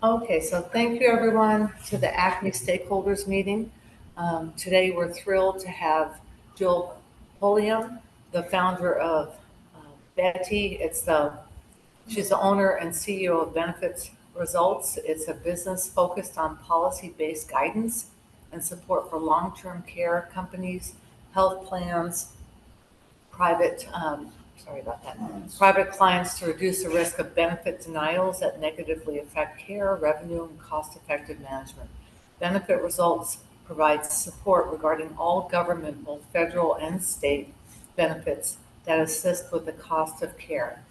Okay, so thank you everyone to the Acme stakeholders meeting. Today we're thrilled to have Jill Pullliam, the founder of Bete. She's the owner and CEO of Benefits Results. It's a business focused on policy-based guidance and support for long-term care companies, health plans, private, sorry about that, private clients to reduce the risk of benefit denials that negatively affect care, revenue, and cost-effective management. Benefit Results provides support regarding all government, both federal and state benefits that assist with the cost of care.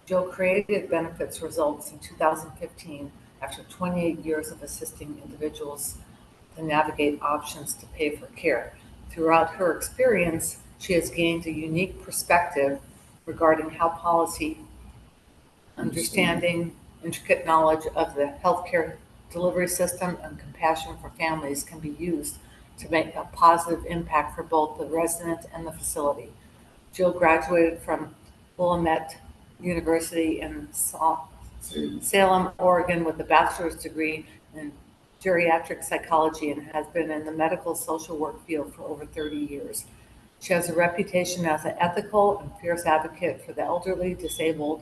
Joe created Benefits Results in 2015 after 28 years of assisting individuals to navigate options to pay for care. Throughout her experience, she has gained a unique perspective regarding how policy, understanding, intricate knowledge of the healthcare delivery system, and compassion for families can be used to make a positive impact for both the resident and the facility. Jill graduated from Willamette University in Salem, Oregon, with a bachelor's degree in geriatric psychology and has been in the medical social work field for over 30 years. She has a reputation as an ethical and fierce advocate for the elderly, disabled,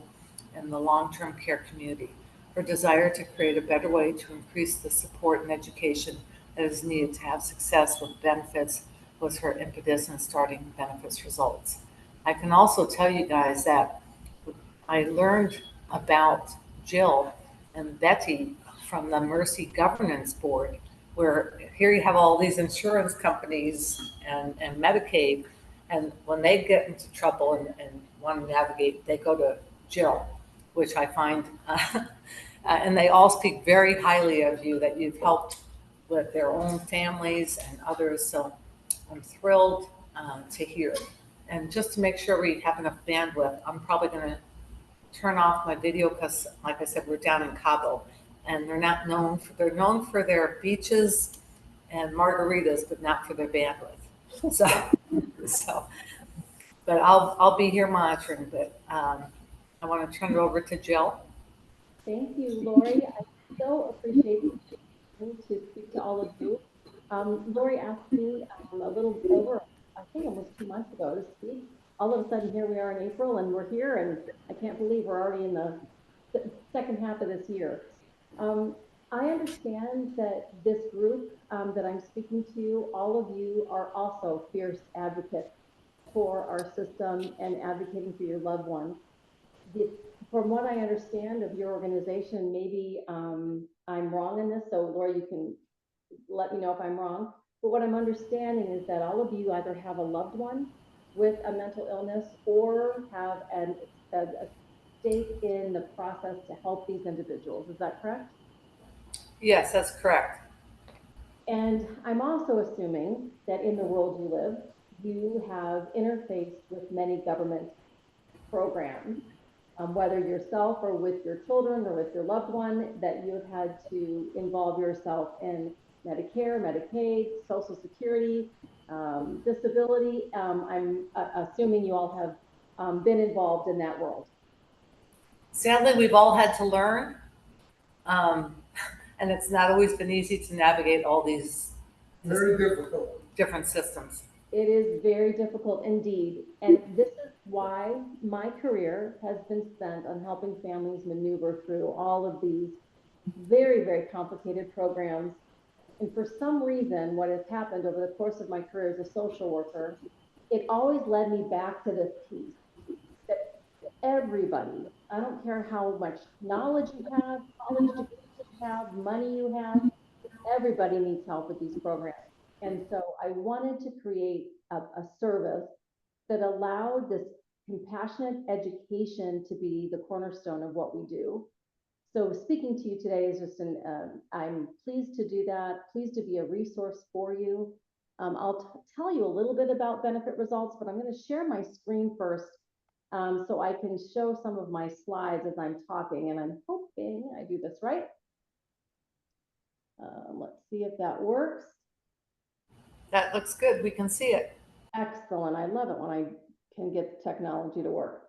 and the long-term care community. Her desire to create a better way to increase the support and education that is needed to have success with benefits was her impetus in starting Benefits Results. I can also tell you guys that I learned about Jill and Betty from the Mercy Governance Board, where here you have all these insurance companies and Medicaid, and when they get into trouble and want to navigate, they go to Jill, which I find, and they all speak very highly of you, that you've helped with their own families and others. So I'm thrilled to hear. And just to make sure we have enough bandwidth, I'm probably going to turn off my video because, like I said, we're down in Cabo, and they're known for their beaches and margaritas, but not for their bandwidth. So, so, but I'll be here monitoring. But I want to turn it over to Jill. Thank you, Lori. I so appreciate the opportunity to speak to all of you. Lori asked me a little over, I think almost 2 months ago to speak. All of a sudden, here we are in April, and we're here, and I can't believe we're already in the second half of this year. Um, I understand that this group that I'm speaking to, all of you are also fierce advocates for our system and advocating for your loved ones. The, from what I understand of your organization, maybe I'm wrong in this, so Laura, you can let me know if I'm wrong. But what I'm understanding is that all of you either have a loved one with a mental illness or have a stake in the process to help these individuals. Is that correct? Yes, that's correct. And I'm also assuming that in the world you live, you have interfaced with many government programs, whether yourself or with your children or with your loved one, that you've had to involve yourself in Medicare, Medicaid, Social Security, disability. I'm assuming you all have been involved in that world. Sadly, we've all had to learn, um, and it's not always been easy to navigate all these Very difficult. different systems. It is very difficult indeed. And this is why my career has been spent on helping families maneuver through all of these very, very complicated programs. And for some reason, what has happened over the course of my career as a social worker, it always led me back to this piece that everybody, I don't care how much knowledge you have, college degrees you have, money you have, everybody needs help with these programs. And so I wanted to create a service that allowed this compassionate education to be the cornerstone of what we do. So speaking to you today is just I'm pleased to do that, pleased to be a resource for you. I'll tell you a little bit about benefit results, but I'm going to share my screen first so I can show some of my slides as I'm talking, and I'm hoping I do this right. Let's see if that works. That looks good. We can see it. Excellent. I love it when I can get technology to work.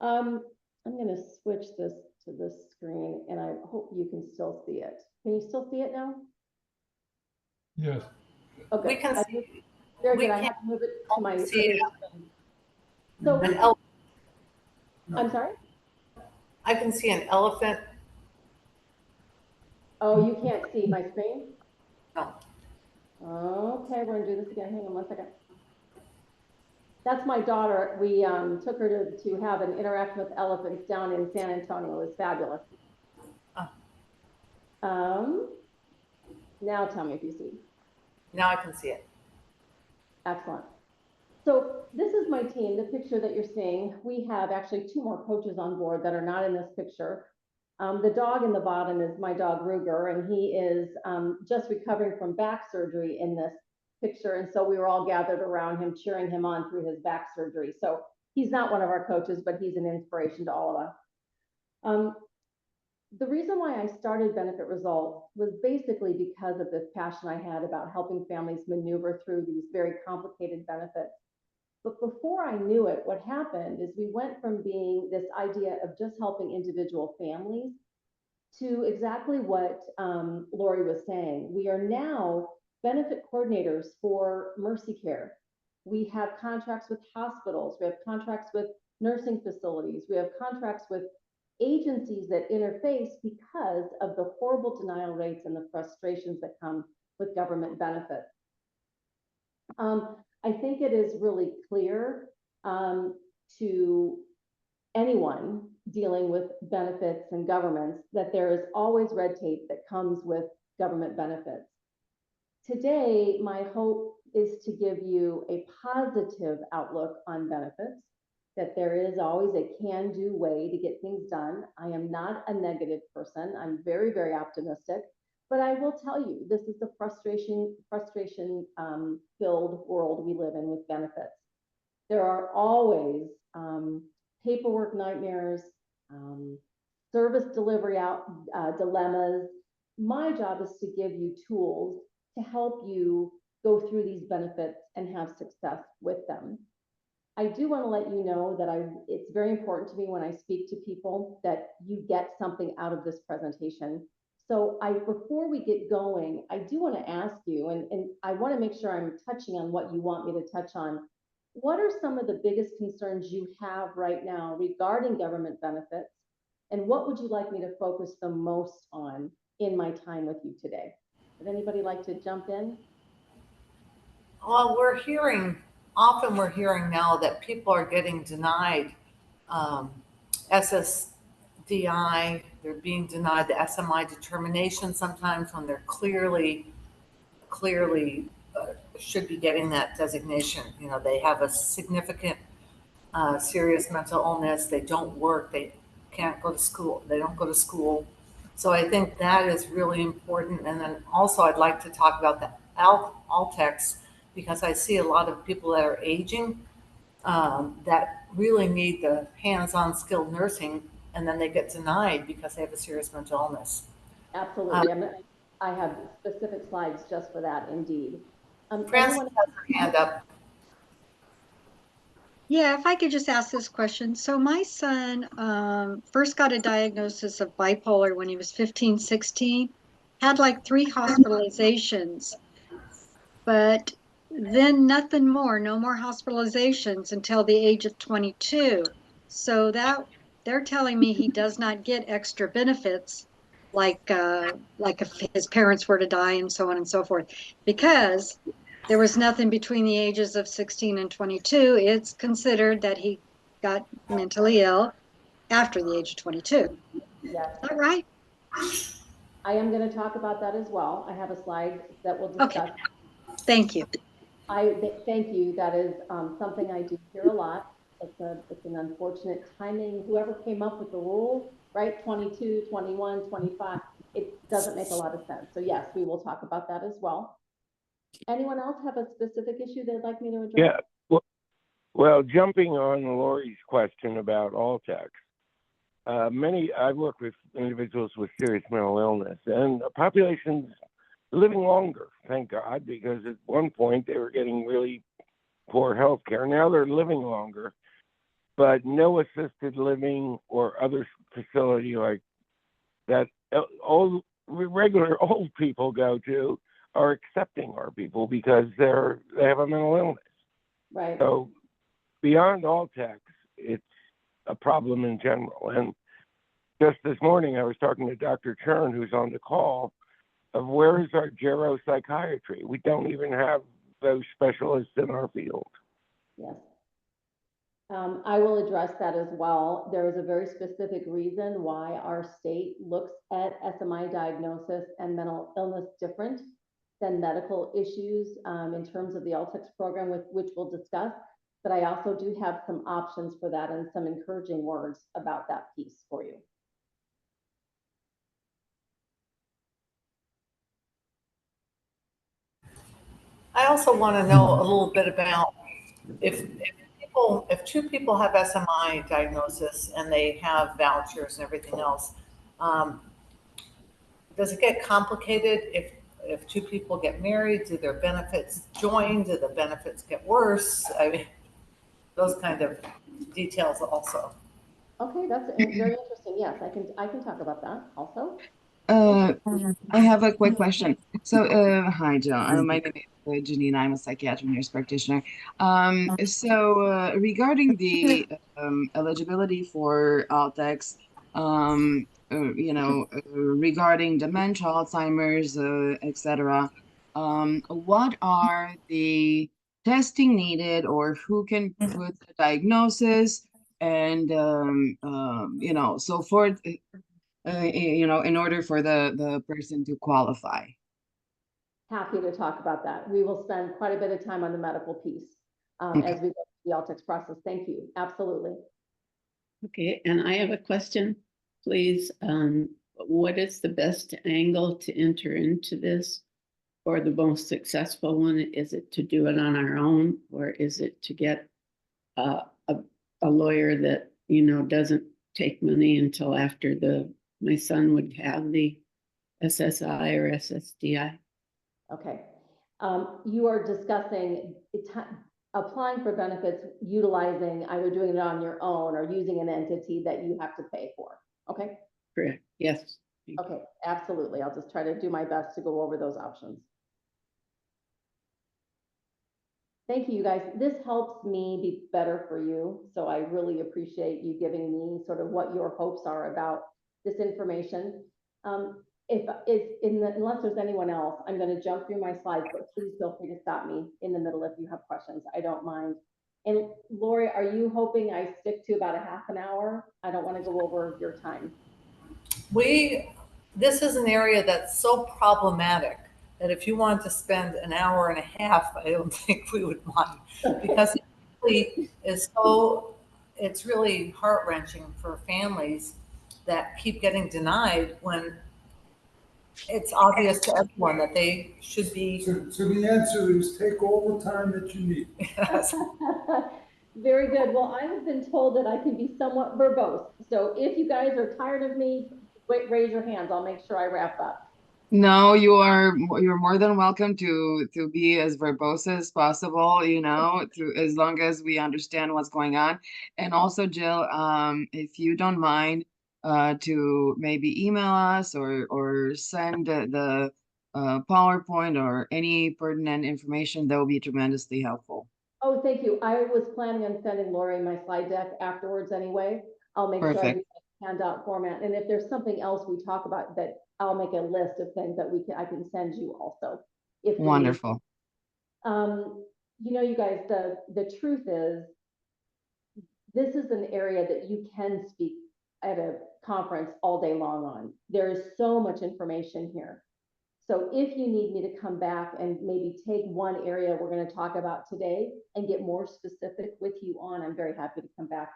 I'm going to switch this to this screen, and I hope you can still see it. Can you still see it now? Yes. Okay. We can see, Very we good. I can't have to move it to my other see screen. So, an elephant. I'm sorry? I can see an elephant. Oh, you can't see my screen? No. Okay, we're gonna do this again. Hang on one second. That's my daughter. We took her to have an interaction with elephants down in San Antonio. It was fabulous. Oh. Now tell me if you see. Now I can see it. Excellent. So this is my team, the picture that you're seeing. We have actually two more coaches on board that are not in this picture. The dog in the bottom is my dog Ruger, and he is just recovering from back surgery in this picture. And so we were all gathered around him, cheering him on through his back surgery. So he's not one of our coaches, but he's an inspiration to all of us. The reason why I started Benefit Results was basically because of this passion I had about helping families maneuver through these very complicated benefits. But before I knew it, what happened is we went from being this idea of just helping individual families to exactly what Lori was saying. We are now benefit coordinators for Mercy Care. We have contracts with hospitals. We have contracts with nursing facilities. We have contracts with agencies that interface because of the horrible denial rates and the frustrations that come with government benefits. I think it is really clear to anyone dealing with benefits and governments that there is always red tape that comes with government benefits. Today, my hope is to give you a positive outlook on benefits, that there is always a can-do way to get things done. I am not a negative person. I'm very, very optimistic. But I will tell you, this is the frustration filled world we live in with benefits. There are always paperwork nightmares, service delivery dilemmas. My job is to give you tools to help you go through these benefits and have success with them. I do want to let you know that it's very important to me when I speak to people that you get something out of this presentation. So before we get going, I do want to ask you, and I want to make sure I'm touching on what you want me to touch on. What are some of the biggest concerns you have right now regarding government benefits? And what would you like me to focus the most on in my time with you today? Would anybody like to jump in? Well, often we're hearing now that people are getting denied SSDI. They're being denied the SMI determination sometimes when they're clearly should be getting that designation. You know, they have a significant serious mental illness. They don't work. They can't go to school. They don't go to school. So I think that is really important. And then also I'd like to talk about the Altex, because I see a lot of people that are aging that really need the hands-on skilled nursing, and then they get denied because they have a serious mental illness. Absolutely. I have specific slides just for that, indeed. Frances has her hand up. Yeah, if I could just ask this question. So my son first got a diagnosis of bipolar when he was 15, 16, had like 3 hospitalizations, but then nothing more, no more hospitalizations until the age of 22. So that they're telling me he does not get extra benefits like if his parents were to die and so on and so forth, because there was nothing between the ages of 16 and 22. It's considered that he got mentally ill after the age of 22. Yes. Is that right? I am going to talk about that as well. I have a slide that will discuss. Okay. Thank you. Thank you. That is something I do hear a lot. It's an unfortunate timing. Whoever came up with the rule, right? 22, 21, 25, it doesn't make a lot of sense. So yes, we will talk about that as well. Anyone else have a specific issue they'd like me to address? Yeah. Well, jumping on Lori's question about Altex, I've worked with individuals with serious mental illness, and populations living longer, thank God, because at one point they were getting really poor health care. Now they're living longer. but no assisted living or other facility like that regular old people go to are accepting our people because they have a mental illness. Right. So beyond all tax, it's a problem in general. And just this morning, I was talking to Dr. Chern, who's on the call, of where is our geropsychiatry? We don't even have those specialists in our field. Yes. I will address that as well. There is a very specific reason why our state looks at SMI diagnosis and mental illness different than medical issues in terms of the LTICS program, which we'll discuss. But I also do have some options for that and some encouraging words about that piece for you. I also want to know a little bit about if two people have SMI diagnosis and they have vouchers and everything else, does it get complicated if two people get married? Do their benefits join? Do the benefits get worse? I mean, those kind of details also. Okay, that's very interesting. Yes, I can talk about that also. I have a quick question. So, hi, Jill. My name is Janine. I'm a psychiatric nurse practitioner. Regarding the eligibility for Altex, regarding dementia, Alzheimer's, etc., what are the testing needed, or who can put the diagnosis, and so forth? In order for the person to qualify. Happy to talk about that. We will spend quite a bit of time on the medical piece as we go through the LTICS process. Thank you. Absolutely. Okay, and I have a question, please. What is the best angle to enter into this, or the most successful one? Is it to do it on our own, or is it to get a lawyer that doesn't take money until after my son would have the SSI or SSDI? Okay. You are discussing applying for benefits utilizing either doing it on your own or using an entity that you have to pay for. Okay. Correct. Yes. Okay. Absolutely. I'll just try to do my best to go over those options. Thank you, you guys. This helps me be better for you. So I really appreciate you giving me sort of what your hopes are about this information. Unless there's anyone else, I'm going to jump through my slides, but please feel free to stop me in the middle if you have questions. I don't mind. And Lori, are you hoping I stick to about a half an hour? I don't want to go over your time. This is an area that's so problematic that if you want to spend an hour and a half, I don't think we would mind, because it really is it's really heart-wrenching for families that keep getting denied when it's obvious to everyone that they should be. So the answer is take all the time that you need. Yes. Very good. Well, I have been told that I can be somewhat verbose. So if you guys are tired of me, raise your hands. I'll make sure I wrap up. No, you're more than welcome to be as verbose as possible, as long as we understand what's going on. And also, Jill, if you don't mind, to maybe email us or send the PowerPoint or any pertinent information, that will be tremendously helpful. Oh, thank you. I was planning on sending Lori my slide deck afterwards anyway. I'll make sure I do handout format. And if there's something else we talk about, that I'll make a list of things that I can send you also. If wonderful. You guys, the truth is, this is an area that you can speak at a conference all day long on. There is so much information here. So if you need me to come back and maybe take one area we're going to talk about today and get more specific with you on, I'm very happy to come back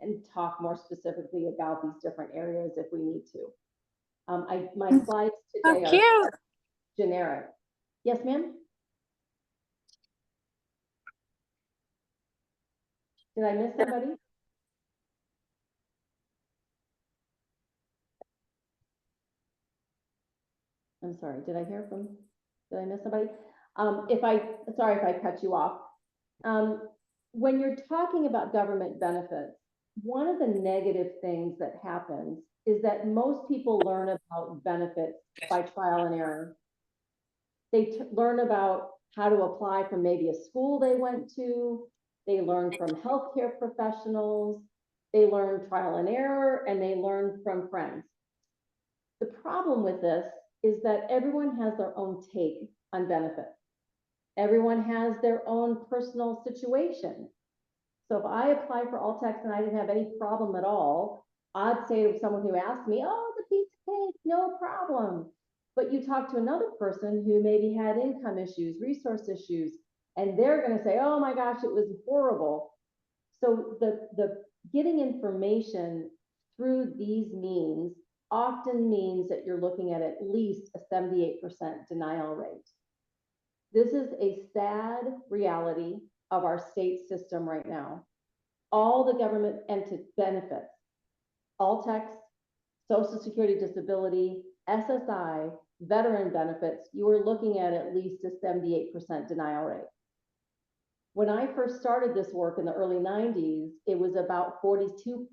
and talk more specifically about these different areas if we need to. My slides today are generic. Yes, ma'am? Did I miss somebody? I'm sorry, did I miss somebody? Sorry if I cut you off. When you're talking about government benefits, One of the negative things that happens is that most people learn about benefits by trial and error. They learn about how to apply from maybe a school they went to. They learn from healthcare professionals. They learn trial and error, and they learn from friends. The problem with this is that everyone has their own take on benefits. Everyone has their own personal situation. So if I apply for All-Tex and I didn't have any problem at all, I'd say to someone who asked me, oh, the piece of cake, no problem. But you talk to another person who maybe had income issues, resource issues, and they're going to say, oh my gosh, it was horrible. So the getting information through these means often means that you're looking at least a 78% denial rate. This is a sad reality of our state system right now. All the government benefits, All-Tex, Social Security Disability, SSI, veteran benefits, you are looking at least a 78% denial rate. When I first started this work in the early 90s, it was about 42%.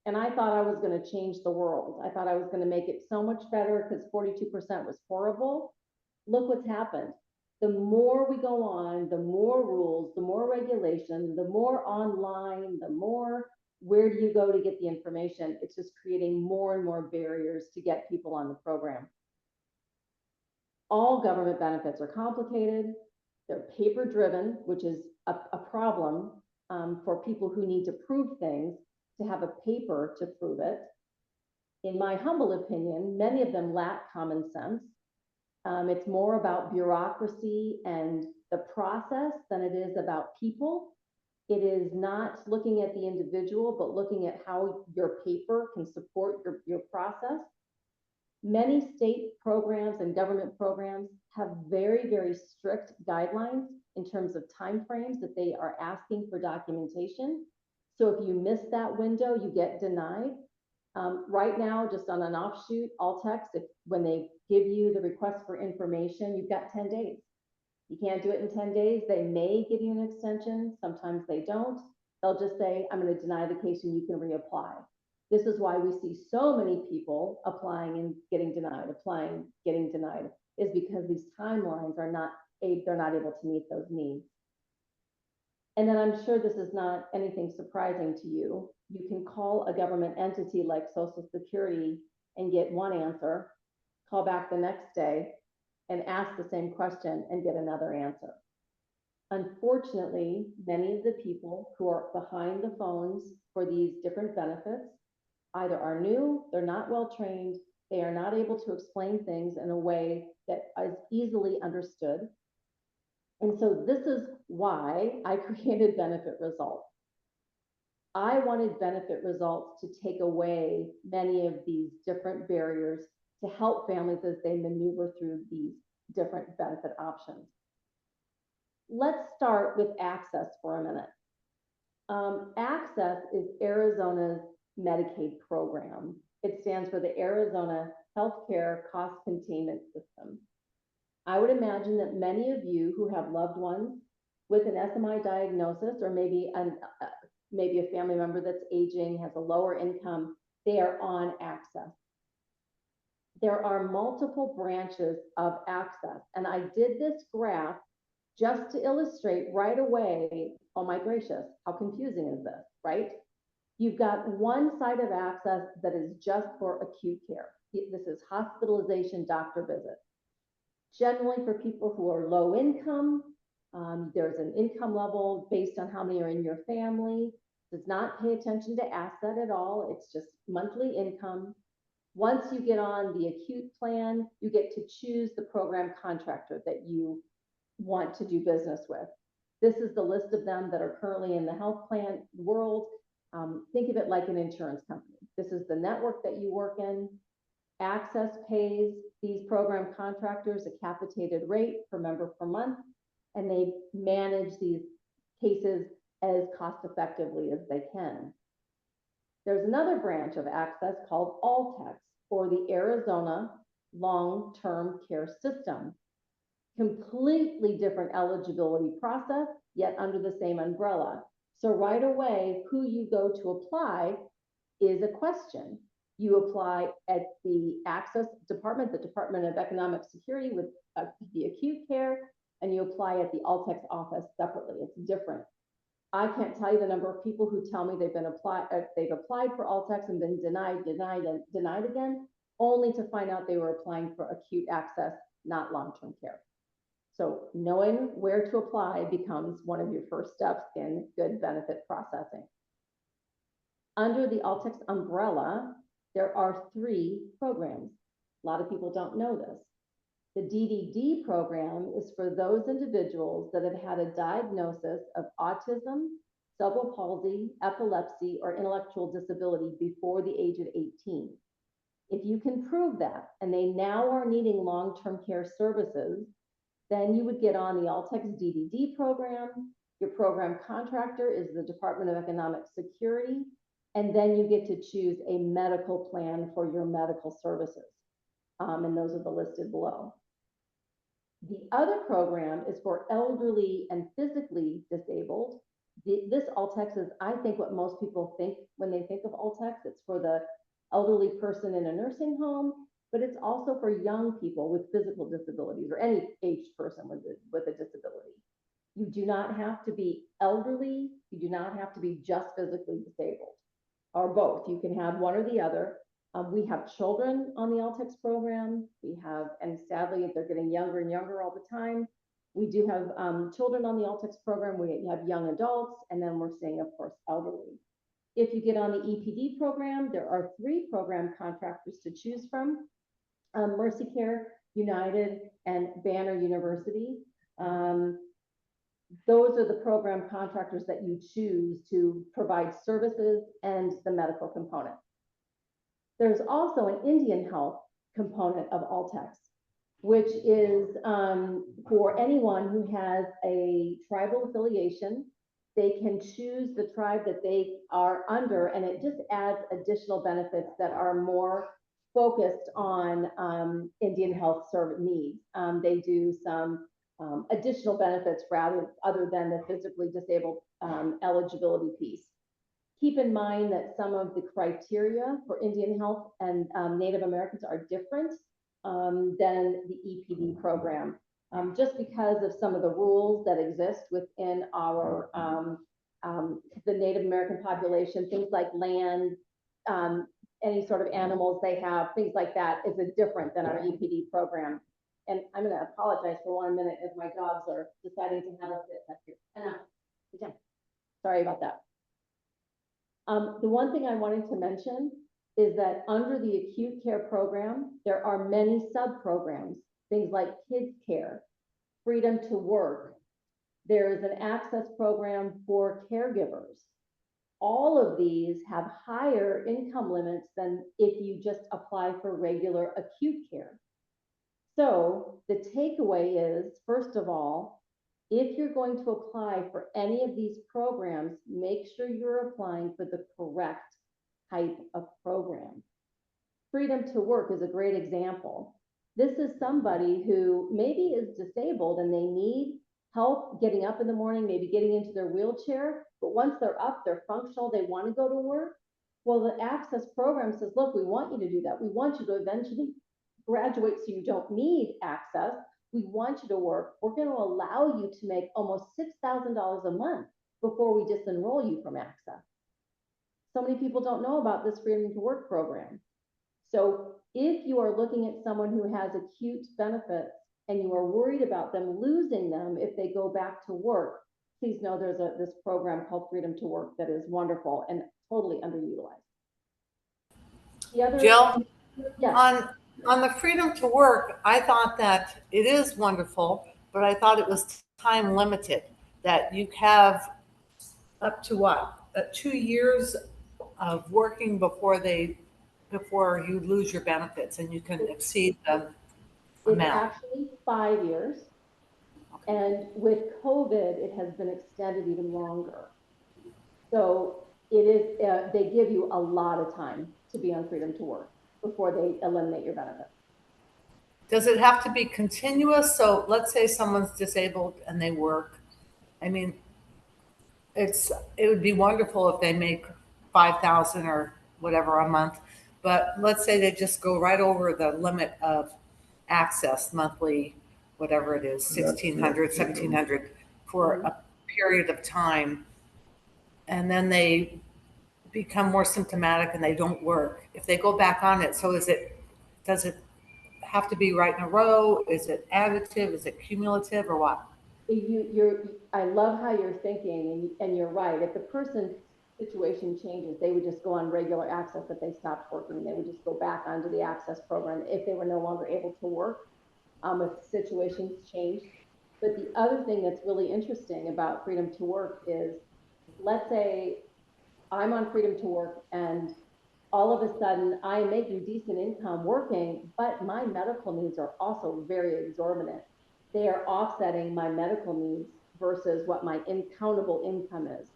And I thought I was going to change the world. I thought I was going to make it so much better because 42% was horrible. Look what's happened. The more we go on, the more rules, the more regulation, the more online, the more where do you go to get the information? It's just creating more and more barriers to get people on the program. All government benefits are complicated. They're paper driven, which is a problem for people who need to prove things, to have a paper to prove it. In my humble opinion, many of them lack common sense. It's more about bureaucracy and the process than it is about people. It is not looking at the individual, but looking at how your paper can support your process. Many state programs and government programs have very, very strict guidelines in terms of timeframes that they are asking for documentation. So if you miss that window, you get denied. Right now, just on an offshoot, All-Tex, when they give you the request for information, you've got 10 days. You can't do it in 10 days. They may give you an extension. Sometimes they don't. They'll just say, I'm going to deny the case and you can reapply. This is why we see so many people applying and getting denied, applying, getting denied, is because these timelines are not, they're not able to meet those needs. And then I'm sure this is not anything surprising to you. You can call a government entity like Social Security and get one answer, call back the next day and ask the same question and get another answer. Unfortunately, many of the people who are behind the phones for these different benefits either are new, they're not well trained, they are not able to explain things in a way that is easily understood. And so this is why I created Benefit Results. I wanted Benefit Results to take away many of these different barriers to help families as they maneuver through these different benefit options. Let's start with Access for a minute. Access is Arizona's Medicaid program. It stands for the Arizona Healthcare Cost Containment System. I would imagine that many of you who have loved ones with an SMI diagnosis, or maybe a family member that's aging, has a lower income, they are on Access. There are multiple branches of Access, and I did this graph just to illustrate right away, oh my gracious, how confusing is this, right? You've got one side of Access that is just for acute care. This is hospitalization, doctor visits. Generally for people who are low income, there's an income level based on how many are in your family. Does not pay attention to asset at all. It's just monthly income. Once you get on the acute plan, you get to choose the program contractor that you want to do business with. This is the list of them that are currently in the health plan world. Think of it like an insurance company. This is the network that you work in. Access pays these program contractors a capitated rate per member per month, and they manage these cases as cost effectively as they can. There's another branch of Access called All-Tex, or the Arizona Long-Term Care System. Completely different eligibility process, yet under the same umbrella. So right away, who you go to apply is a question. You apply at the Access Department, the Department of Economic Security with the acute care, and you apply at the Altex office separately. It's different. I can't tell you the number of people who tell me they've applied for Altex and been denied again, only to find out they were applying for acute access, not long-term care. So knowing where to apply becomes one of your first steps in good benefit processing. Under the Altex umbrella, there are 3 programs. A lot of people don't know this. The DDD program is for those individuals that have had a diagnosis of autism, cerebral palsy, epilepsy, or intellectual disability before the age of 18. If you can prove that, and they now are needing long-term care services, then you would get on the Altex DDD program. Your program contractor is the Department of Economic Security, and then you get to choose a medical plan for your medical services. And those are the listed below. The other program is for elderly and physically disabled. This Altex is, I think, what most people think when they think of Altex. It's for the elderly person in a nursing home, but it's also for young people with physical disabilities or any aged person with a disability. You do not have to be elderly. You do not have to be just physically disabled, or both. You can have one or the other. We have children on the Altex program. We have, and sadly, they're getting younger and younger all the time. We do have children on the Altex program. We have young adults, and then we're seeing, of course, elderly. If you get on the EPD program, there are 3 program contractors to choose from: Mercy Care, United, and Banner University. Those are the program contractors that you choose to provide services and the medical component. There's also an Indian health component of Altex, which is for anyone who has a tribal affiliation. They can choose the tribe that they are under, and it just adds additional benefits that are more focused on Indian health service needs. They do some additional benefits other than the physically disabled eligibility piece. Keep in mind that some of the criteria for Indian health and Native Americans are different than the EPD program, just because of some of the rules that exist within our the Native American population, things like land, any sort of animals they have, things like that is different than our EPD program. And I'm going to apologize for 1 minute if my dogs are deciding to have a fit back here. Sorry about that. The one thing I wanted to mention is that under the acute care program, there are many sub-programs, things like kids care, freedom to work. There is an access program for caregivers. All of these have higher income limits than if you just apply for regular acute care. So the takeaway is, first of all, if you're going to apply for any of these programs, make sure you're applying for the correct type of program. Freedom to work is a great example. This is somebody who maybe is disabled and they need help getting up in the morning, maybe getting into their wheelchair, but once they're up, they're functional, they want to go to work. Well, the access program says, look, we want you to do that. We want you to eventually graduate so you don't need access. We want you to work. We're going to allow you to make almost $6,000 a month before we disenroll you from access. So many people don't know about this Freedom to Work program. So if you are looking at someone who has acute benefits and you are worried about them losing them if they go back to work, please know there's this program called Freedom to Work that is wonderful and totally underutilized. Jill, yes. on the freedom to work, I thought that it is wonderful, but I thought it was time limited, that you have up to what, 2 years of working before you lose your benefits and you can exceed the It's amount. actually 5 years. Okay. And with COVID, it has been extended even longer. So it is, they give you a lot of time to be on Freedom to Work before they eliminate your benefits. Does it have to be continuous? So let's say someone's disabled and they work. I mean, it would be wonderful if they make 5,000 or whatever a month. But let's say they just go right over the limit of access monthly, whatever it is, That's it. 1,600, 1,700 for a period of time. And then they become more symptomatic and they don't work. If they go back on it, does it have to be right in a row? Is it additive? Is it cumulative or what? I love how you're thinking, and you're right. If the person's situation changes, they would just go on regular access. If they stopped working, they would just go back onto the access program if they were no longer able to work, if situations changed. But the other thing that's really interesting about freedom to work is, let's say I'm on freedom to work and all of a sudden I am making decent income working, but my medical needs are also very exorbitant. They are offsetting my medical needs versus what my countable income is.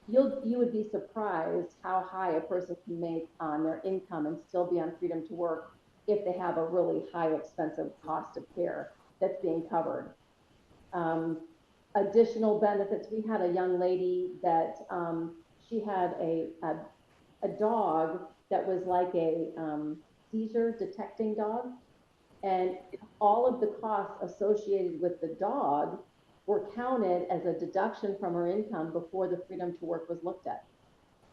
You would be surprised how high a person can make on their income and still be on freedom to work if they have a really high expensive cost of care that's being covered. Additional benefits, we had a young lady that she had a dog that was like a seizure detecting dog. And all of the costs associated with the dog were counted as a deduction from her income before the freedom to work was looked at,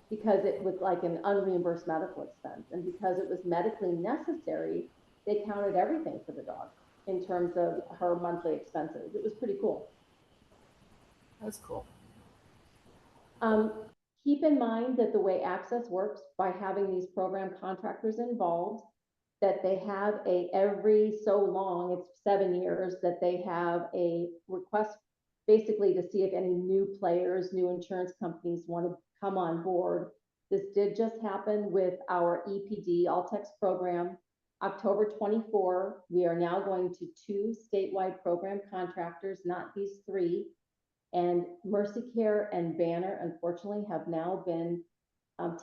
because it was like an unreimbursed medical expense. And because it was medically necessary, they counted everything for the dog in terms of her monthly expenses. It was pretty cool. That's cool. Keep in mind that the way Access works, by having these program contractors involved, that they have every so long, it's 7 years, that they have a request basically to see if any new players, new insurance companies want to come on board. This did just happen with our EPD All-Tex program. October 24, we are now going to 2 statewide program contractors, not these 3. And Mercy Care and Banner, unfortunately, have now been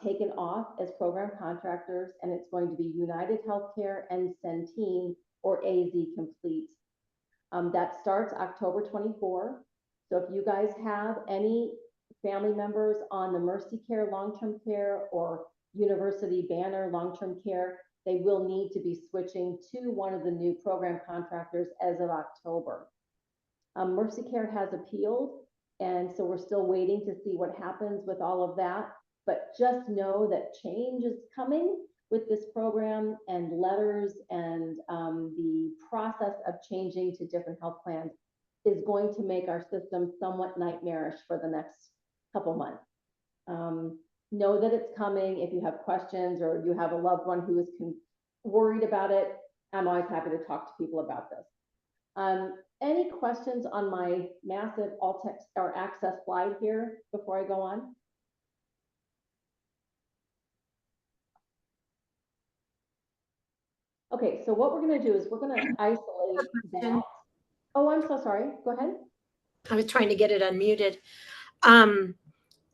taken off as program contractors, and it's going to be United Healthcare and Centene, or AZ Complete. That starts October 24. So if you guys have any family members on the Mercy Care long-term care or University Banner long-term care, they will need to be switching to one of the new program contractors as of October. Mercy Care has appealed, and so we're still waiting to see what happens with all of that. But just know that change is coming with this program, and letters and the process of changing to different health plans is going to make our system somewhat nightmarish for the next couple months. Know that it's coming. If you have questions or you have a loved one who is worried about it, I'm always happy to talk to people about this. Any questions on my massive All-Tex or Access slide here before I go on? Okay, so what we're going to do is we're going to isolate that. Oh, I'm so sorry. Go ahead. I was trying to get it unmuted.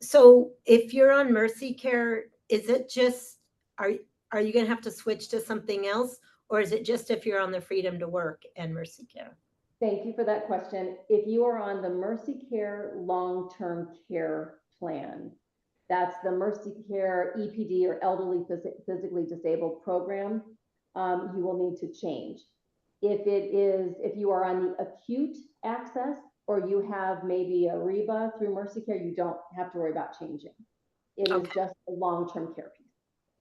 So if you're on Mercy Care, is it just, are you going to have to switch to something else? Or is it just if you're on the Freedom to Work and Mercy Care? Thank you for that question. If you are on the Mercy Care long-term care plan, that's the Mercy Care EPD, or elderly physically disabled program, you will need to change. If you are on the acute access, or you have maybe a REBA through Mercy Care, you don't have to worry about changing. It is just a long-term care piece.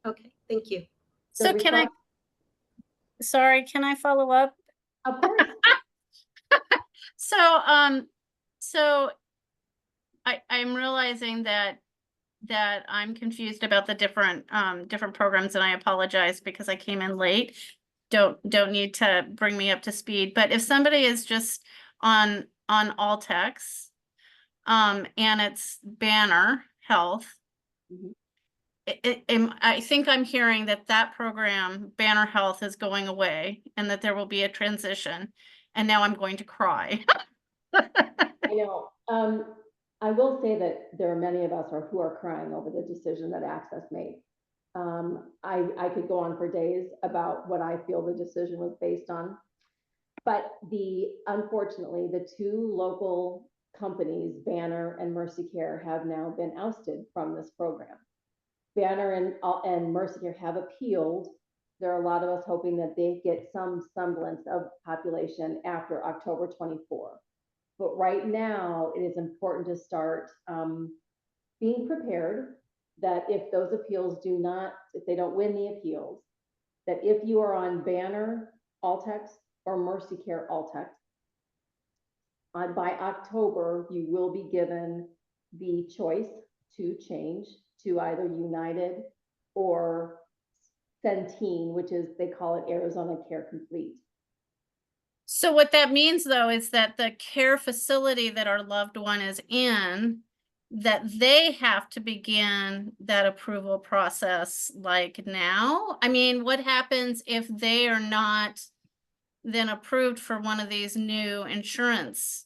Okay, thank you. So can I follow up? Of course. So I'm realizing that I'm confused about the different programs, and I apologize because I came in late. Don't need to bring me up to speed. But if somebody is just on All-Tex, and it's Banner Health, I think I'm hearing that program, Banner Health, is going away, and that there will be a transition. And now I'm going to cry. I know. I will say that there are many of us who are crying over the decision that Access made. I could go on for days about what I feel the decision was based on. But unfortunately, the 2 local companies, Banner and Mercy Care, have now been ousted from this program. Banner and Mercy Care have appealed. There are a lot of us hoping that they get some semblance of population after October 24. But right now, it is important to start being prepared that if those appeals if they don't win the appeals, that if you are on Banner All-Tex or Mercy Care All-Tex, by October, you will be given the choice to change to either United or Centene, which is, they call it Arizona Care Complete. So what that means though is that the care facility that our loved one is in, that they have to begin that approval process like now? I mean, what happens if they are not then approved for one of these new insurance?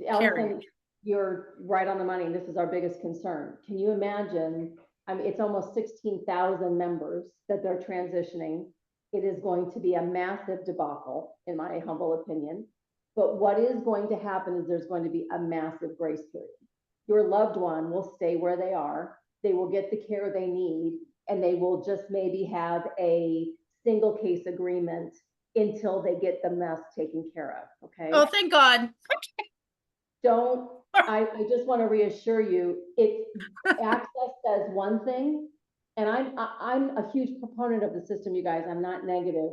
Allison, you're right on the money. This is our biggest concern. Can you imagine? I mean, it's almost 16,000 members that they're transitioning. It is going to be a massive debacle, in my humble opinion. But what is going to happen is there's going to be a massive grace period. Your loved one will stay where they are. They will get the care they need, and they will just maybe have a single case agreement until they get the mess taken care of. Okay. Oh, thank God. I just want to reassure you, access says one thing, and I'm a huge proponent of the system, you guys. I'm not negative,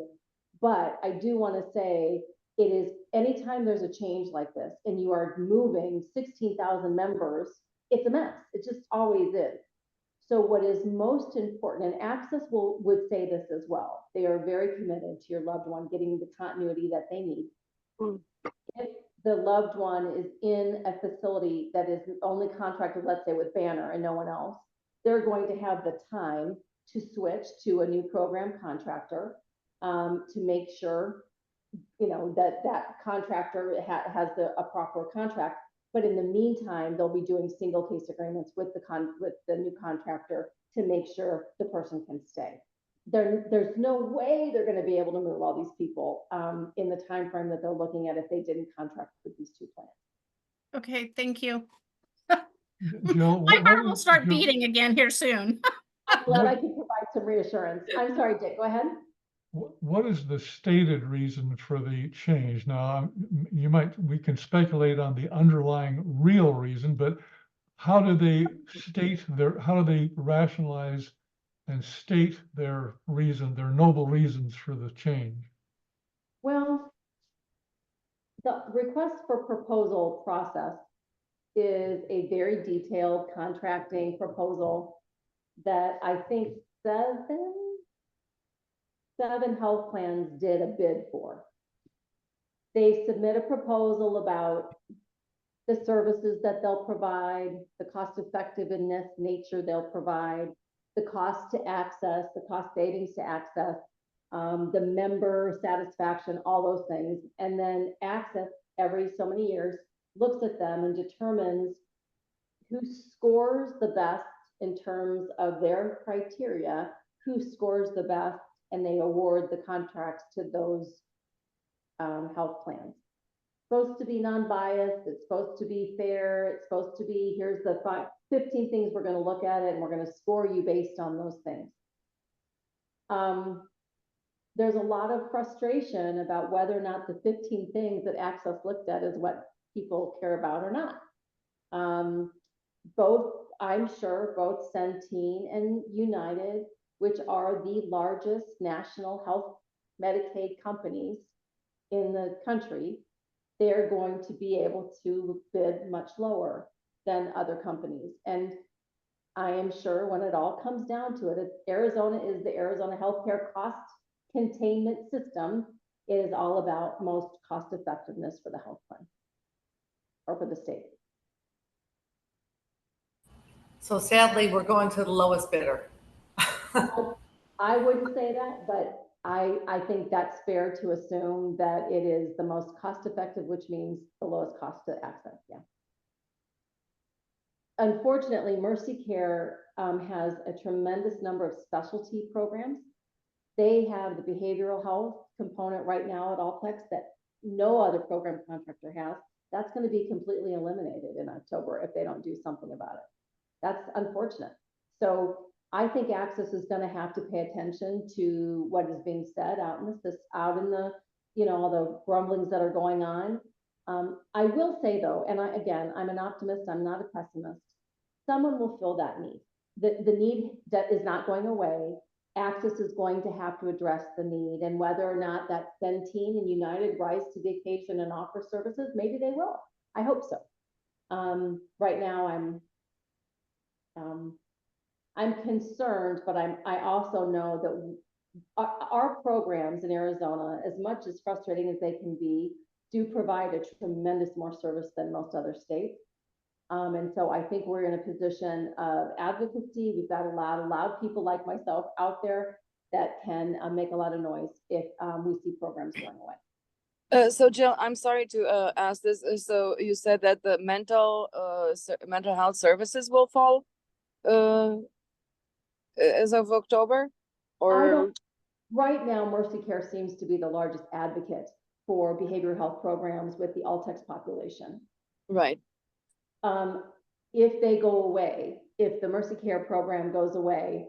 but I do want to say it is, anytime there's a change like this and you are moving 16,000 members, it's a mess. It just always is. So what is most important, and Access would say this as well, they are very committed to your loved one getting the continuity that they need. If the loved one is in a facility that is only contracted, let's say with Banner and no one else, they're going to have the time to switch to a new program contractor to make sure, that contractor has a proper contract. But in the meantime, they'll be doing single case agreements with the new contractor to make sure the person can stay. There's no way they're going to be able to move all these people in the time frame that they're looking at if they didn't contract with these two plans. Okay, thank you. Jill, My heart will start Jill, beating again here soon. I'm glad I could provide some reassurance. I'm sorry, Dick, go ahead. what is the stated reason for the change? Now, we can speculate on the underlying real reason, but how do they rationalize and state their noble reasons for the change? Well, the request for proposal process is a very detailed contracting proposal that I think seven health plans did a bid for. They submit a proposal about the services that they'll provide, the cost effectiveness nature they'll provide, the cost to access, the cost savings to access, the member satisfaction, all those things. And then Access, every so many years, looks at them and determines who scores the best in terms of their criteria, who scores the best, and they award the contracts to those health plans. It's supposed to be non-biased, it's supposed to be fair, it's supposed to be, here's the 15 things we're going to look at it, and we're going to score you based on those things. There's a lot of frustration about whether or not the 15 things that Access looked at is what people care about or not. I'm sure both Centene and United, which are the largest national health Medicaid companies in the country, they're going to be able to bid much lower than other companies. And I am sure when it all comes down to it, Arizona is the Arizona healthcare cost containment system. It is all about most cost effectiveness for the health plan or for the state. So sadly, we're going to the lowest bidder. I wouldn't say that, but I think that's fair to assume that it is the most cost effective, which means the lowest cost to access. Yeah. Unfortunately, Mercy Care has a tremendous number of specialty programs. They have the behavioral health component right now at Allplex that no other program contractor has. That's going to be completely eliminated in October if they don't do something about it. That's unfortunate. So I think Access is going to have to pay attention to what is being said out in the, all the grumblings that are going on. I will say though, and I'm an optimist, I'm not a pessimist. Someone will fill that need. The need that is not going away. Access is going to have to address the need, and whether or not that Centene and United rise to the occasion and offer services, maybe they will. I hope so. Right now, I'm concerned, but I also know that our programs in Arizona, as much as frustrating as they can be, do provide a tremendous more service than most other states. And so I think we're in a position of advocacy. We've got a lot of loud people like myself out there that can make a lot of noise if we see programs going away. So Jill, I'm sorry to ask this. So you said that the mental health services will fall as of October, or right now Mercy Care seems to be the largest advocate for behavioral health programs with the Altex population. right? If they go away, if the Mercy Care program goes away,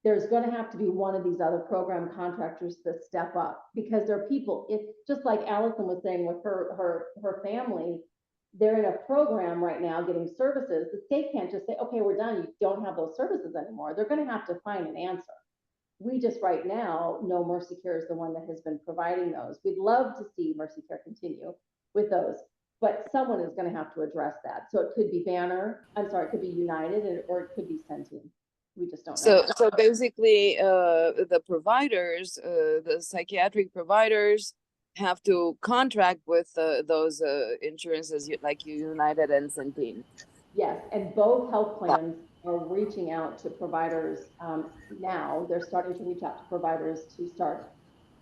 there's going to have to be one of these other program contractors that step up, because there are people, it's just like Allison was saying with her family, they're in a program right now getting services. The state can't just say, okay, we're done, you don't have those services anymore. They're going to have to find an answer. We just right now know Mercy Care is the one that has been providing those. We'd love to see Mercy Care continue with those, but someone is going to have to address that. So it could be it could be United, or it could be Centene. We just don't know. So basically, the providers, the psychiatric providers, have to contract with those insurances like United and Centene. Yes, and both health plans are reaching out to providers now. They're starting to reach out to providers to start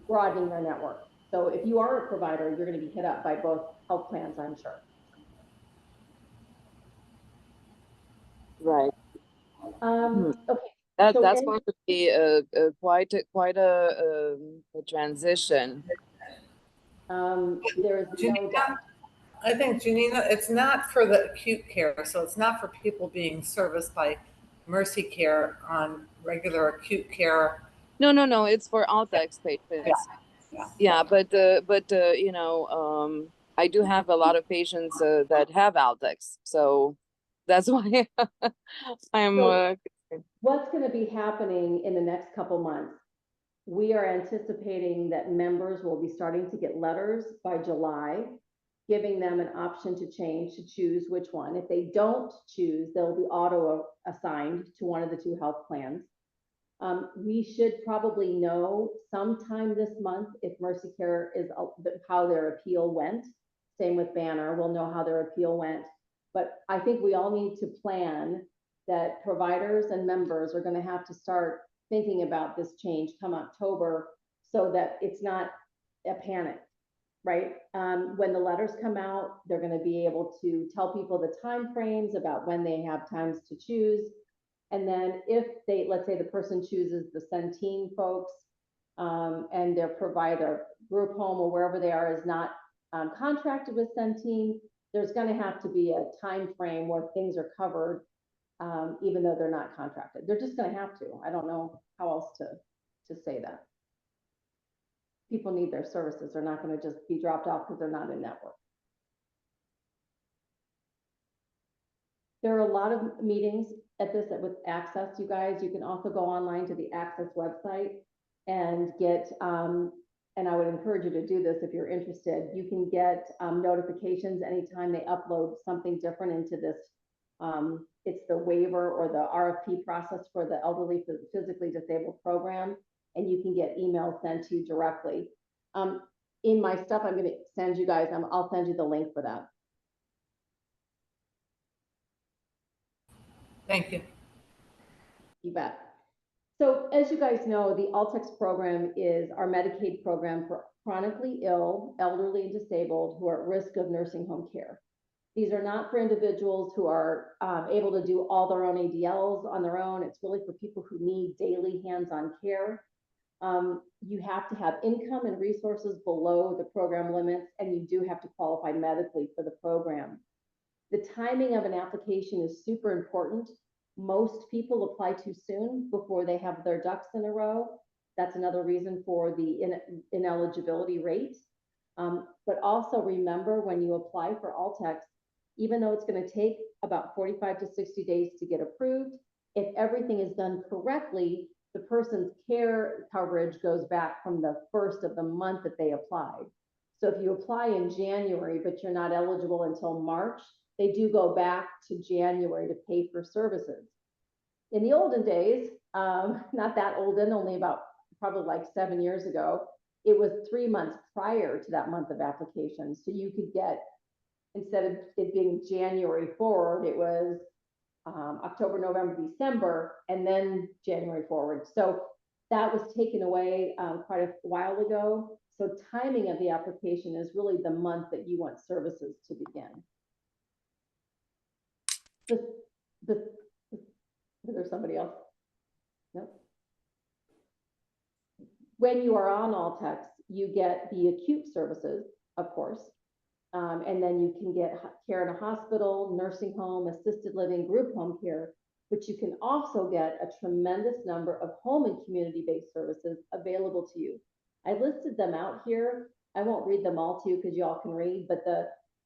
broadening their network. So if you are a provider, you're going to be hit up by both health plans, I'm sure. Right. Okay. That's going to be quite a transition. There is no doubt. I think, Janina, it's not for the acute care, so it's not for people being serviced by Mercy Care on regular acute care. No, it's for Altex patients. Yeah, but I do have a lot of patients that have Altex, so that's why I'm. What's going to be happening in the next couple months? We are anticipating that members will be starting to get letters by July, giving them an option to choose which one. If they don't choose, they'll be auto assigned to one of the two health plans. We should probably know sometime this month if Mercy Care is how their appeal went. Same with Banner, we'll know how their appeal went. But I think we all need to plan that providers and members are going to have to start thinking about this change come October, so that it's not a panic, right? When the letters come out, they're going to be able to tell people the time frames about when they have times to choose. And then if they, let's say the person chooses the Centene folks, and their provider, group home or wherever they are is not contracted with Centene, there's going to have to be a time frame where things are covered, even though they're not contracted. They're just going to have to. I don't know how else to say that. People need their services. They're not going to just be dropped off because they're not in network. There are a lot of meetings at this with Access, you guys. You can also go online to the Access website and get, and I would encourage you to do this if you're interested. You can get notifications anytime they upload something different into this. It's the waiver or the RFP process for the elderly physically disabled program, and you can get emails sent to you directly. In my stuff, I'm going to send you guys, I'll send you the link for that. Thank you. You bet. So as you guys know, the Altex program is our Medicaid program for chronically ill, elderly, and disabled who are at risk of nursing home care. These are not for individuals who are able to do all their own ADLs on their own. It's really for people who need daily hands-on care. You have to have income and resources below the program limits, and you do have to qualify medically for the program. The timing of an application is super important. Most people apply too soon before they have their ducks in a row. That's another reason for the ineligibility rate. But also remember, when you apply for Altex, even though it's going to take about 45 to 60 days to get approved, if everything is done correctly, the person's care coverage goes back from the first of the month that they applied. So if you apply in January, but you're not eligible until March, they do go back to January to pay for services. In the olden days, not that olden, only about probably like 7 years ago, it was 3 months prior to that month of application. So you could get, instead of it being January forward, it was October, November, December, and then January forward. So that was taken away quite a while ago. So timing of the application is really the month that you want services to begin. Is there somebody else? Nope. When you are on Altex, you get the acute services, of course, and then you can get care in a hospital, nursing home, assisted living, group home care, but you can also get a tremendous number of home and community-based services available to you. I listed them out here. I won't read them all to you because you all can read, but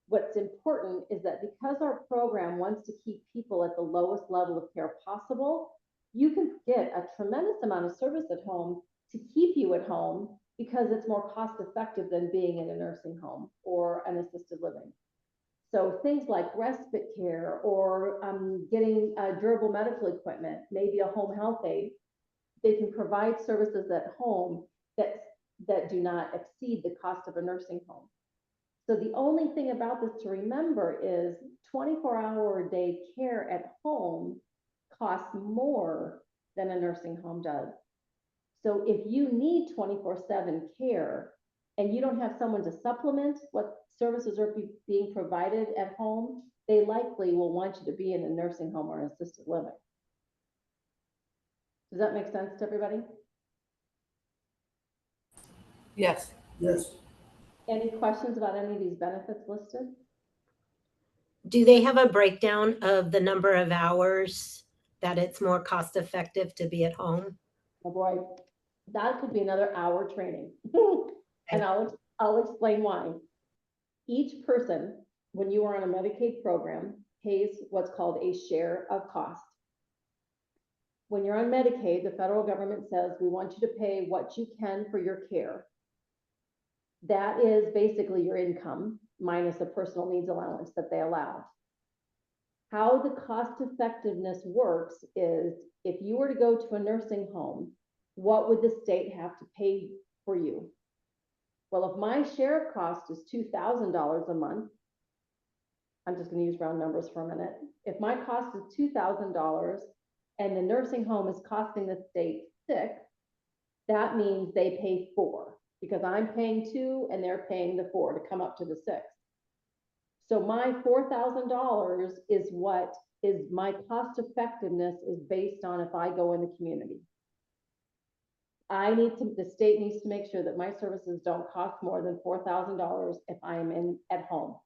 what's important is that because our program wants to keep people at the lowest level of care possible, you can get a tremendous amount of service at home to keep you at home, because it's more cost effective than being in a nursing home or an assisted living. So things like respite care or getting durable medical equipment, maybe a home health aide, they can provide services at home that do not exceed the cost of a nursing home. So the only thing about this to remember is 24-hour-a-day care at home costs more than a nursing home does. So if you need 24/7 care and you don't have someone to supplement what services are being provided at home, they likely will want you to be in a nursing home or an assisted living. Does that make sense to everybody? Yes. Yes. Any questions about any of these benefits listed? Do they have a breakdown of the number of hours that it's more cost effective to be at home? Oh boy, that could be another hour training. And I'll explain why. Each person, when you are on a Medicaid program, pays what's called a share of cost. When you're on Medicaid, the federal government says, we want you to pay what you can for your care. That is basically your income minus a personal needs allowance that they allow. How the cost effectiveness works is, if you were to go to a nursing home, what would the state have to pay for you? Well, if my share of cost is $2,000 a month, I'm just going to use round numbers for a minute. If my cost is $2,000 and the nursing home is costing the state $6,000, that means they pay $4,000, because I'm paying $2,000 and they're paying the $4,000 to come up to the $6,000. So my $4,000 is what is my cost effectiveness is based on if I go in the community. The state needs to make sure that my services don't cost more than $4,000 if I am at home.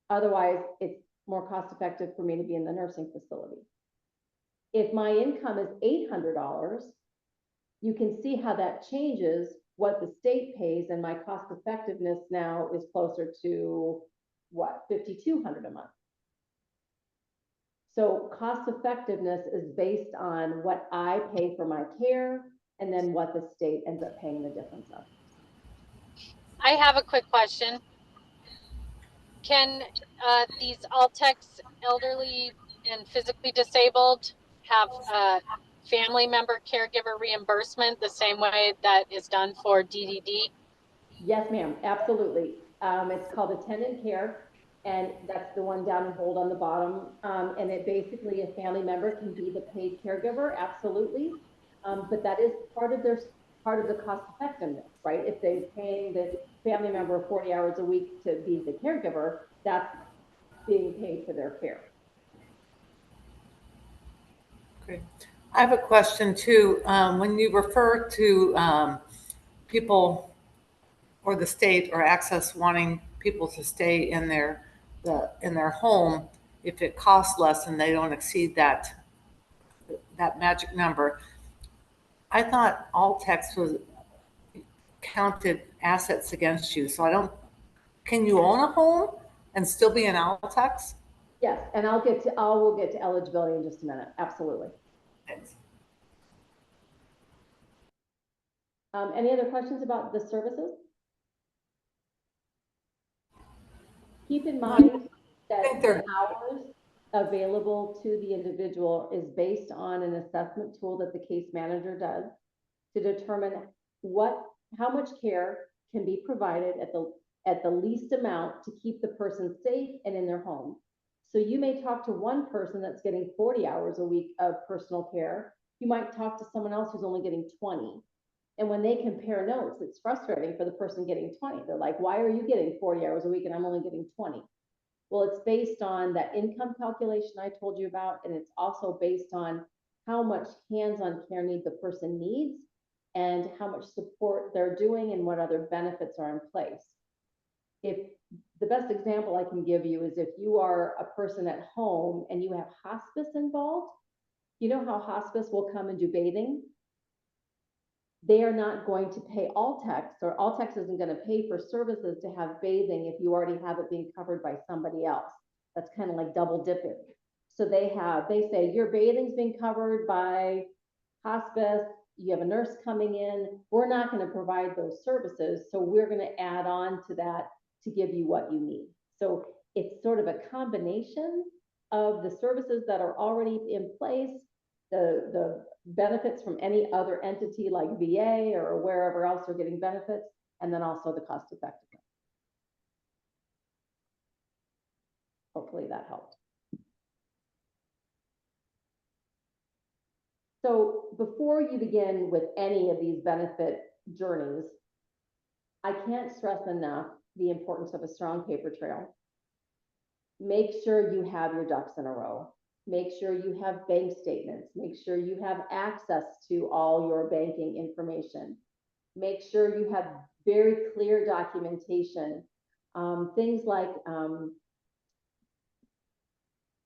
Otherwise, it's more cost effective for me to be in the nursing facility. If my income is $800, you can see how that changes what the state pays, and my cost effectiveness now is closer to what, $5,200 a month. So cost effectiveness is based on what I pay for my care and then what the state ends up paying the difference of. I have a quick question. Can these Altex elderly and physically disabled have family member caregiver reimbursement the same way that is done for DDD? Yes, ma'am, absolutely. It's called attendant care, and that's the one down in bold on the bottom. And it basically, a family member can be the paid caregiver, absolutely. But that is part of the cost effectiveness, right? If they're paying the family member 40 hours a week to be the caregiver, that's being paid for their care. Great. I have a question too. When you refer to people or the state or Access wanting people to stay in their home, if it costs less and they don't exceed that magic number, I thought all text was counted assets against you. So I don't. Can you own a home and still be an Altex? Yes, and we'll get to eligibility in just a minute. Absolutely. Thanks. Any other questions about the services? Keep in mind that the hours available to the individual is based on an assessment tool that the case manager does to determine how much care can be provided at the least amount to keep the person safe and in their home. So you may talk to one person that's getting 40 hours a week of personal care. You might talk to someone else who's only getting 20. And when they compare notes, it's frustrating for the person getting 20. They're like, why are you getting 40 hours a week and I'm only getting 20? Well, it's based on that income calculation I told you about, and it's also based on how much hands-on care need the person needs and how much support they're doing and what other benefits are in place. If the best example I can give you is if you are a person at home and you have hospice involved, you know how hospice will come and do bathing? They are not going to pay Altex, or Altex isn't going to pay for services to have bathing if you already have it being covered by somebody else. That's kind of like double dipping. So they say your bathing's being covered by hospice, you have a nurse coming in, we're not going to provide those services, so we're going to add on to that to give you what you need. So it's sort of a combination of the services that are already in place, the benefits from any other entity like VA or wherever else are getting benefits, and then also the cost effectiveness. Hopefully that helped. So before you begin with any of these benefit journeys, I can't stress enough the importance of a strong paper trail. Make sure you have your ducks in a row. Make sure you have bank statements. Make sure you have access to all your banking information. Make sure you have very clear documentation. Things like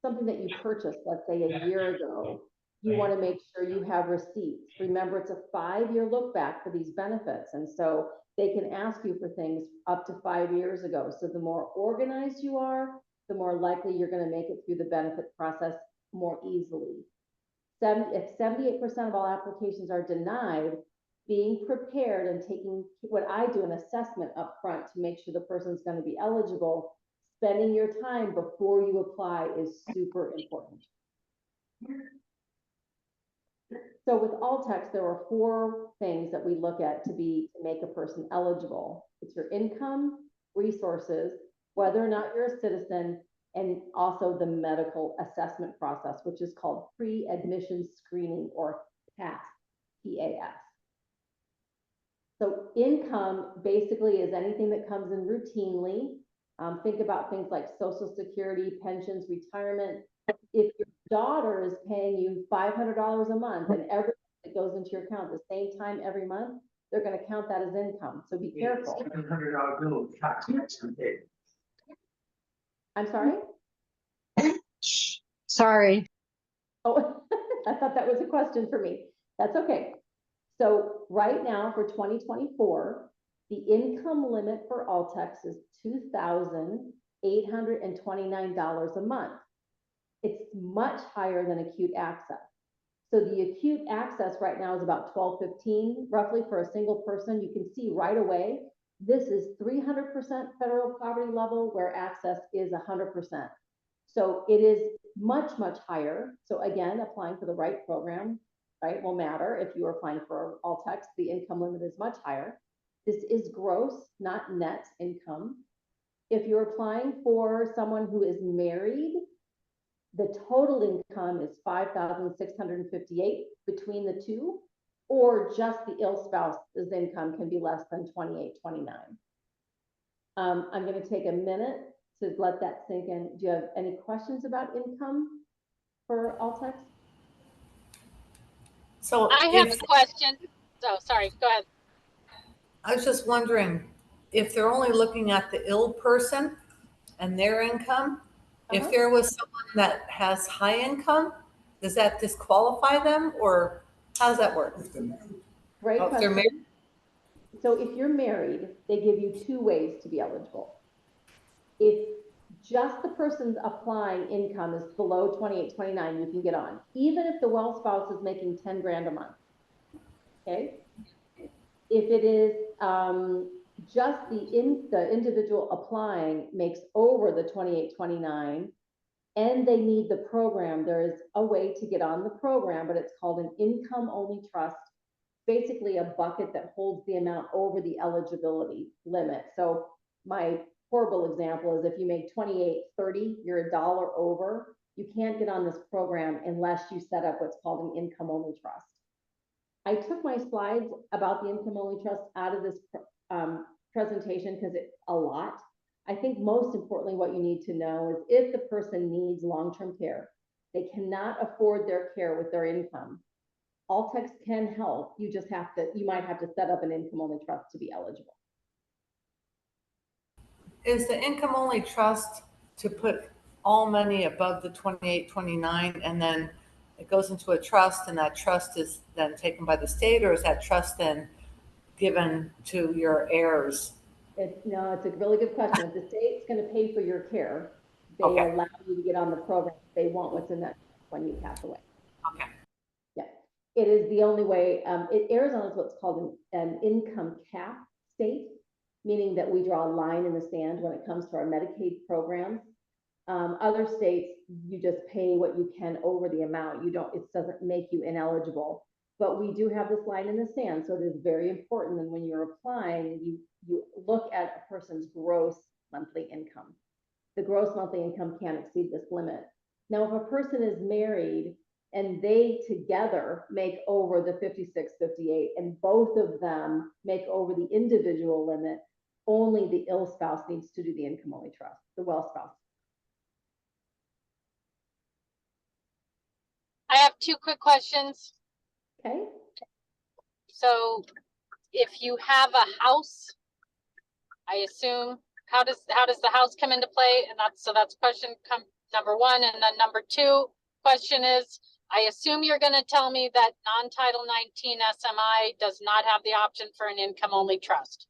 something that you purchased, let's say a year ago, you want to make sure you have receipts. Remember, it's a 5-year look back for these benefits. And so they can ask you for things up to 5 years ago. So the more organized you are, the more likely you're going to make it through the benefit process more easily. If 78% of all applications are denied, being prepared and taking what I do, an assessment up front to make sure the person's going to be eligible, spending your time before you apply is super important. So with Altex, there are 4 things that we look at to make a person eligible. It's your income, resources, whether or not you're a citizen, and also the medical assessment process, which is called pre-admission screening, or PAS, P-A-S. So income basically is anything that comes in routinely. Think about things like Social Security, pensions, retirement. If your daughter is paying you $500 a month and everything that goes into your account at the same time every month, they're going to count that as income. So be careful. $700 bill of tax paid. I'm sorry? Sorry. Oh, I thought that was a question for me. That's okay. So right now for 2024, the income limit for Altex is $2,829 a month. It's much higher than acute access. So the acute access right now is about $1,215 roughly for a single person. You can see right away, this is 300% federal poverty level, where access is 100%. So it is much, much higher. So again, applying for the right program, right, will matter. If you are applying for Altex, the income limit is much higher. This is gross, not net income. If you're applying for someone who is married, the total income is $5,658 between the two, or just the ill spouse's income can be less than $2,829. I'm going to take a minute to let that sink in. Do you have any questions about income for Altex? So I have if, a question. So sorry, go ahead. I was just wondering, if they're only looking at the ill person and their income, if Uh-huh. there was someone that has high income, does that disqualify them, or how does that work? Great Oh, if they're married? question. So if you're married, they give you two ways to be eligible. If just the person's applying income is below 28, 29, you can get on, even if the well spouse is making 10 grand a month. Okay. If it is just the individual applying makes over the 28, 29, and they need the program, there is a way to get on the program, but it's called an income only trust, basically a bucket that holds the amount over the eligibility limit. So my horrible example is if you make 28.30, you're $1 over, you can't get on this program unless you set up what's called an income only trust. I took my slides about the income only trust out of this presentation because it's a lot. I think most importantly, what you need to know is if the person needs long-term care, they cannot afford their care with their income, Altex can help. You just have to, you might have to set up an income only trust to be eligible. Is the income only trust to put all money above the 28, 29, and then it goes into a trust, and that trust is then taken by the state, or is that trust then given to your heirs? No, it's a really good question. If the state's going to pay for your care, they Okay. allow you to get on the program if they want what's in that when you pass away. Okay. Yeah, it is the only way. Arizona is what's called an income cap state, meaning that we draw a line in the sand when it comes to our Medicaid programs. Other states, you just pay what you can over the amount. You don't, it doesn't make you ineligible. But we do have this line in the sand, so it is very important. And when you're applying, you look at a person's gross monthly income. The gross monthly income can't exceed this limit. Now, if a person is married and they together make over the 56, 58, and both of them make over the individual limit, only the ill spouse needs to do the income only trust, the well spouse. I have two quick questions. Okay. So if you have a house, I assume, how does the house come into play? And that's question number one. And then number two question is, I assume you're going to tell me that non-Title 19 SMI does not have the option for an income only trust.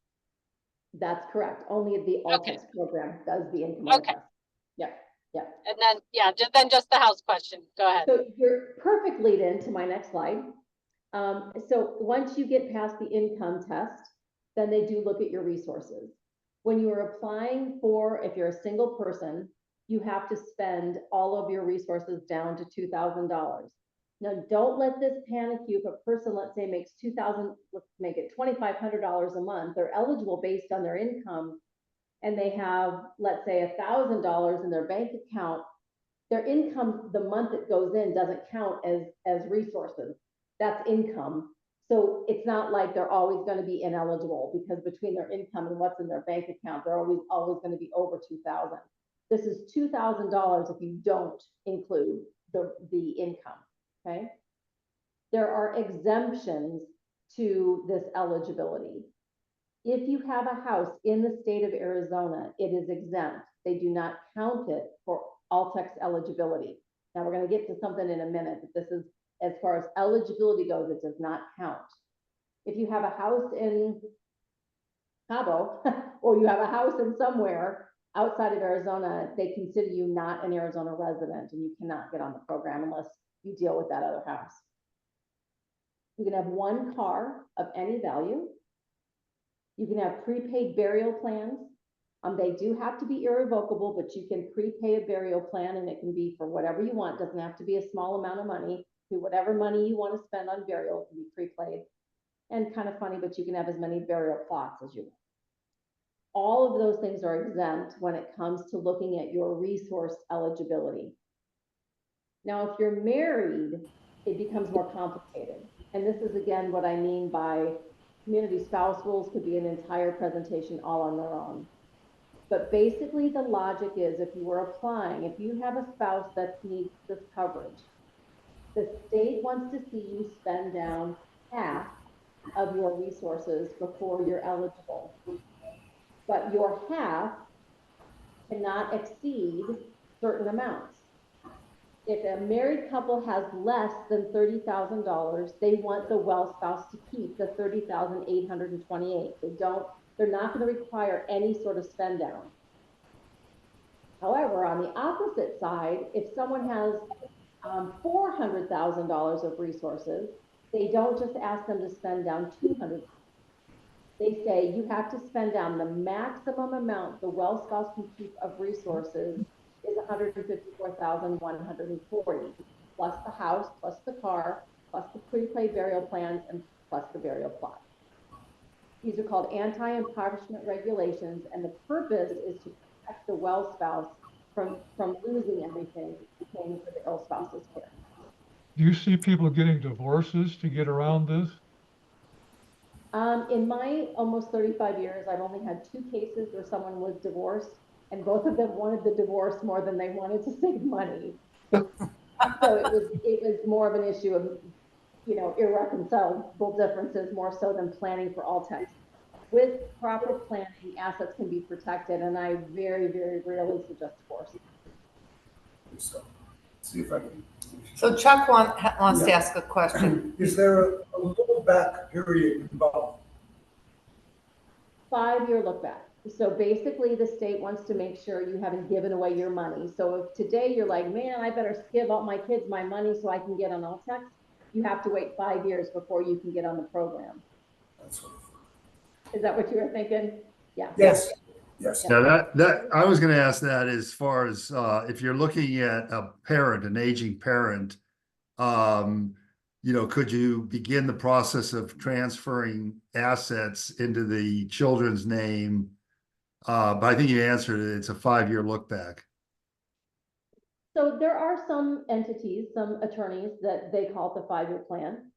That's correct. Only the Okay. Altex program does the income only Okay. trust. Yeah, yeah. And then, yeah, then just the house question. Go ahead. So you're perfect lead in to my next slide. So once you get past the income test, then they do look at your resources. When you are applying for, if you're a single person, you have to spend all of your resources down to $2,000. Now, don't let this panic you. If a person, let's say, makes $2,000, let's make it $2,500 a month, they're eligible based on their income, and they have, let's say, $1,000 in their bank account. Their income, the month it goes in, doesn't count as resources. That's income. So it's not like they're always going to be ineligible, because between their income and what's in their bank account, they're always going to be over $2,000. This is $2,000 if you don't include the income. Okay. There are exemptions to this eligibility. If you have a house in the state of Arizona, it is exempt. They do not count it for Altex eligibility. Now we're going to get to something in a minute, but this is, as far as eligibility goes, it does not count. If you have a house in Cabo or you have a house in somewhere outside of Arizona, they consider you not an Arizona resident, and you cannot get on the program unless you deal with that other house. You can have one car of any value. You can have prepaid burial plans. They do have to be irrevocable, but you can prepay a burial plan, and it can be for whatever you want. It doesn't have to be a small amount of money. Do whatever money you want to spend on burial can be prepaid. And kind of funny, but you can have as many burial plots as you want. All of those things are exempt when it comes to looking at your resource eligibility. Now, if you're married, it becomes more complicated. And this is, again, what I mean by community spouse rules could be an entire presentation all on their own. But basically the logic is, if you were applying, if you have a spouse that needs this coverage, The state wants to see you spend down half of your resources before you're eligible. But your half cannot exceed certain amounts. If a married couple has less than $30,000, they want the well spouse to keep the $30,828. They're not going to require any sort of spend down. However, on the opposite side, if someone has $400,000 of resources, they don't just ask them to spend down $200,000. They say you have to spend down the maximum amount the well spouse can keep of resources is $154,140, plus the house, plus the car, plus the prepaid burial plans, and plus the burial plot. These are called anti-impoverishment regulations, and the purpose is to protect the well spouse from losing everything paying for the ill spouse's care. Do you see people getting divorces to get around this? In my almost 35 years, I've only had 2 cases where someone was divorced, and both of them wanted the divorce more than they wanted to save money. So it was more of an issue of, irreconcilable differences more so than planning for all texts. With proper planning, assets can be protected, and I very, very rarely suggest divorce. So, see if I can. So Chuck wants to ask a question. Is there a look back period involved? 5-year look back. So basically the state wants to make sure you haven't given away your money. So if today you're like, man, I better give all my kids my money so I can get on Altex, you have to wait 5 years before you can get on the program. That's what. Is that what you were thinking? Yeah. Yes. Yes. Now that I was going to ask that as far as if you're looking at a parent, an aging parent, could you begin the process of transferring assets into the children's name? But I think you answered it. It's a 5-year look back. So there are some entities, some attorneys that they call it the 5-year plan,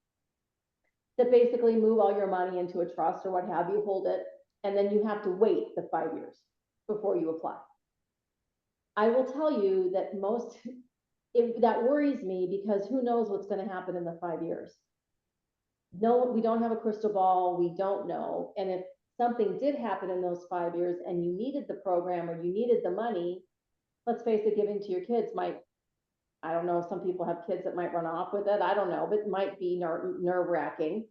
that basically move all your money into a trust or what have you, hold it, and then you have to wait the 5 years before you apply. I will tell you that that worries me because who knows what's going to happen in the 5 years. No, we don't have a crystal ball. We don't know. And if something did happen in those 5 years and you needed the program or you needed the money, let's face it, giving to your kids might, I don't know, some people have kids that might run off with it. I don't know, but it might be nerve wracking.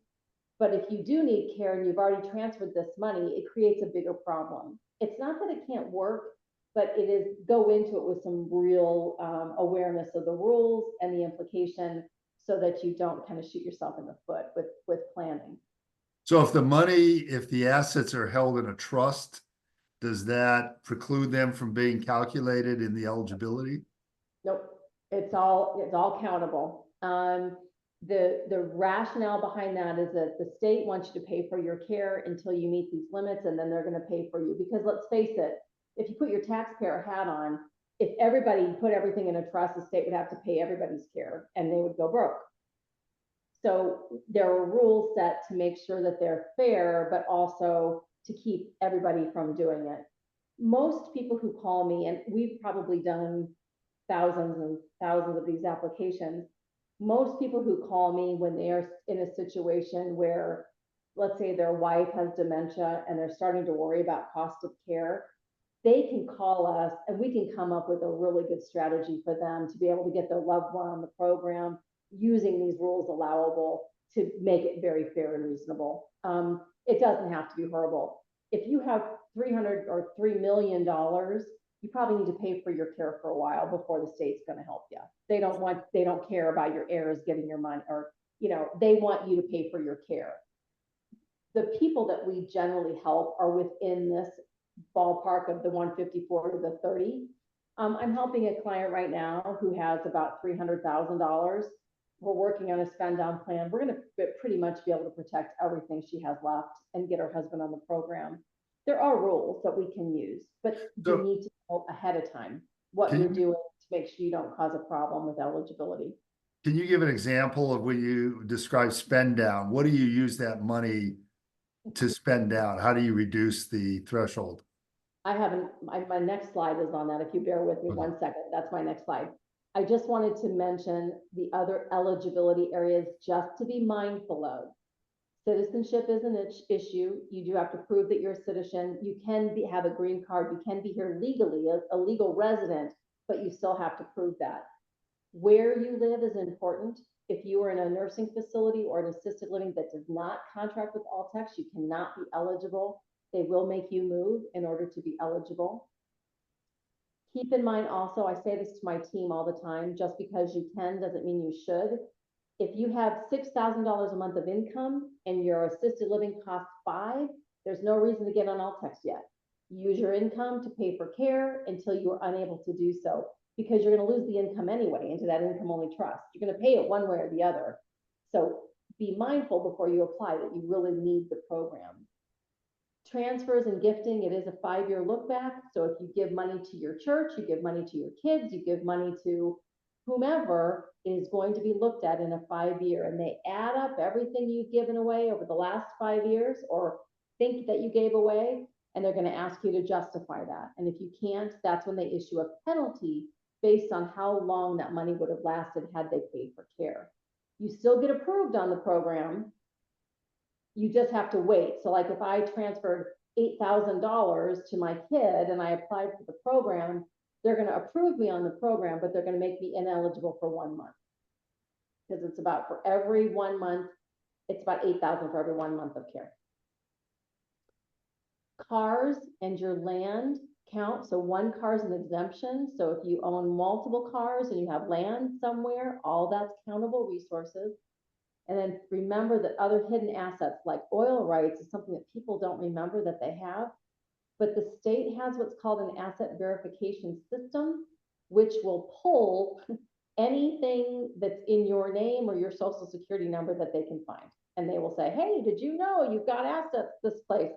But if you do need care and you've already transferred this money, it creates a bigger problem. It's not that it can't work, but it is go into it with some real awareness of the rules and the implication so that you don't kind of shoot yourself in the foot with planning. So if the assets are held in a trust, does that preclude them from being calculated in the eligibility? Nope, it's all countable. The rationale behind that is that the state wants you to pay for your care until you meet these limits, and then they're going to pay for you. Because let's face it, if you put your taxpayer hat on, if everybody put everything in a trust, the state would have to pay everybody's care and they would go broke. So there are rules set to make sure that they're fair, but also to keep everybody from doing it. Most people who call me, and we've probably done thousands and thousands of these applications, most people who call me when they are in a situation where, let's say their wife has dementia and they're starting to worry about cost of care, they can call us and we can come up with a really good strategy for them to be able to get their loved one on the program using these rules allowable to make it very fair and reasonable. It doesn't have to be horrible. If you have $300 or $3 million, you probably need to pay for your care for a while before the state's going to help you. They don't care about your heirs getting your money, or, they want you to pay for your care. The people that we generally help are within this ballpark of the 154 to the 30. I'm helping a client right now who has about $300,000. We're working on a spend down plan. We're going to pretty much be able to protect everything she has left and get her husband on the program. There are rules that we can use, but you need to know ahead of time what you're doing to make sure you don't cause a problem with eligibility. Can you give an example of when you describe spend down? What do you use that money to spend down? How do you reduce the threshold? My next slide is on that. If you bear with me 1 second, that's my next slide. I just wanted to mention the other eligibility areas just to be mindful of. Citizenship is an issue. You do have to prove that you're a citizen. You can have a green card. You can be here legally, a legal resident, but you still have to prove that. Where you live is important. If you are in a nursing facility or an assisted living that does not contract with Altex, you cannot be eligible. They will make you move in order to be eligible. Keep in mind also, I say this to my team all the time, just because you can doesn't mean you should. If you have $6,000 a month of income and your assisted living costs $5,000, there's no reason to get on Altex yet. Use your income to pay for care until you are unable to do so, because you're going to lose the income anyway into that income only trust. You're going to pay it one way or the other. So be mindful before you apply that you really need the program. Transfers and gifting, it is a 5-year look back. So if you give money to your church, you give money to your kids, you give money to whomever, is going to be looked at in a 5-year, and they add up everything you've given away over the last 5 years or think that you gave away, and they're going to ask you to justify that. And if you can't, that's when they issue a penalty based on how long that money would have lasted had they paid for care. You still get approved on the program. You just have to wait. So like if I transferred $8,000 to my kid and I applied for the program, they're going to approve me on the program, but they're going to make me ineligible for 1 month. Because it's about for every 1 month, it's about $8,000 for every 1 month of care. Cars and your land count. So one car is an exemption. So if you own multiple cars and you have land somewhere, all that's countable resources. And then remember that other hidden assets like oil rights is something that people don't remember that they have. But the state has what's called an asset verification system, which will pull anything that's in your name or your social security number that they can find. And they will say, hey, did you know you've got assets this place?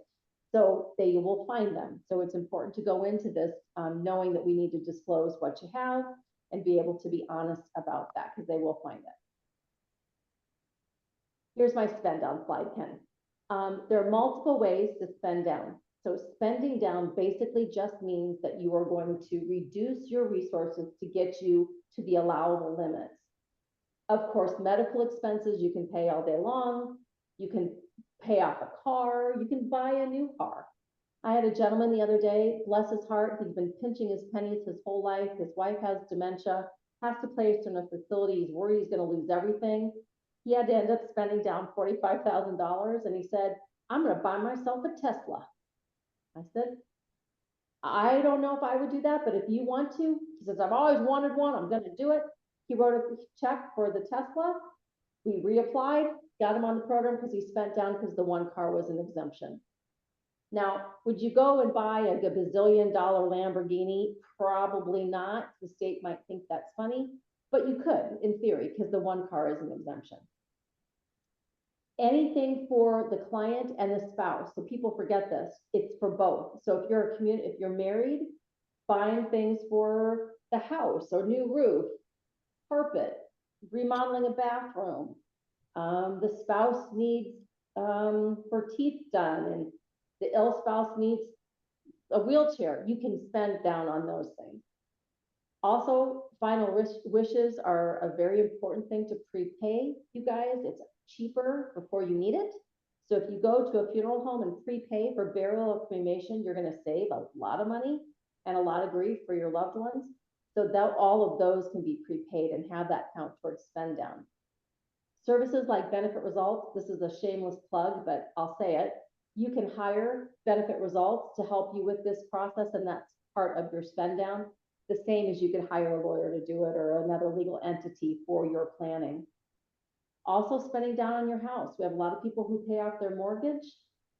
So they will find them. So it's important to go into this knowing that we need to disclose what you have and be able to be honest about that, because they will find it. Here's my spend down slide, Ken. There are multiple ways to spend down. So spending down basically just means that you are going to reduce your resources to get you to the allowable limits. Of course, medical expenses you can pay all day long. You can pay off a car. You can buy a new car. I had a gentleman the other day, bless his heart, he's been pinching his pennies his whole life. His wife has dementia, has to place her in a facility. He's worried he's going to lose everything. He had to end up spending down $45,000, and he said, I'm going to buy myself a Tesla. I said, I don't know if I would do that, but if you want to, he says, I've always wanted one, I'm going to do it. He wrote a check for the Tesla. We reapplied, got him on the program because he spent down because the one car was an exemption. Now, would you go and buy a gazillion dollar Lamborghini? Probably not. The state might think that's funny, but you could in theory because the one car is an exemption. Anything for the client and the spouse. So people forget this. It's for both. So if you're if you're married, buying things for the house or new roof, carpet, remodeling a bathroom. The spouse needs for teeth done, and the ill spouse needs a wheelchair. You can spend down on those things. Also, final wishes are a very important thing to prepay, you guys. It's cheaper before you need it. So if you go to a funeral home and prepay for burial or cremation, you're going to save a lot of money and a lot of grief for your loved ones. So that all of those can be prepaid and have that count towards spend down. Services like Benefit Results, this is a shameless plug, but I'll say it. You can hire Benefit Results to help you with this process, and that's part of your spend down. The same as you could hire a lawyer to do it or another legal entity for your planning. Also spending down on your house. We have a lot of people who pay off their mortgage.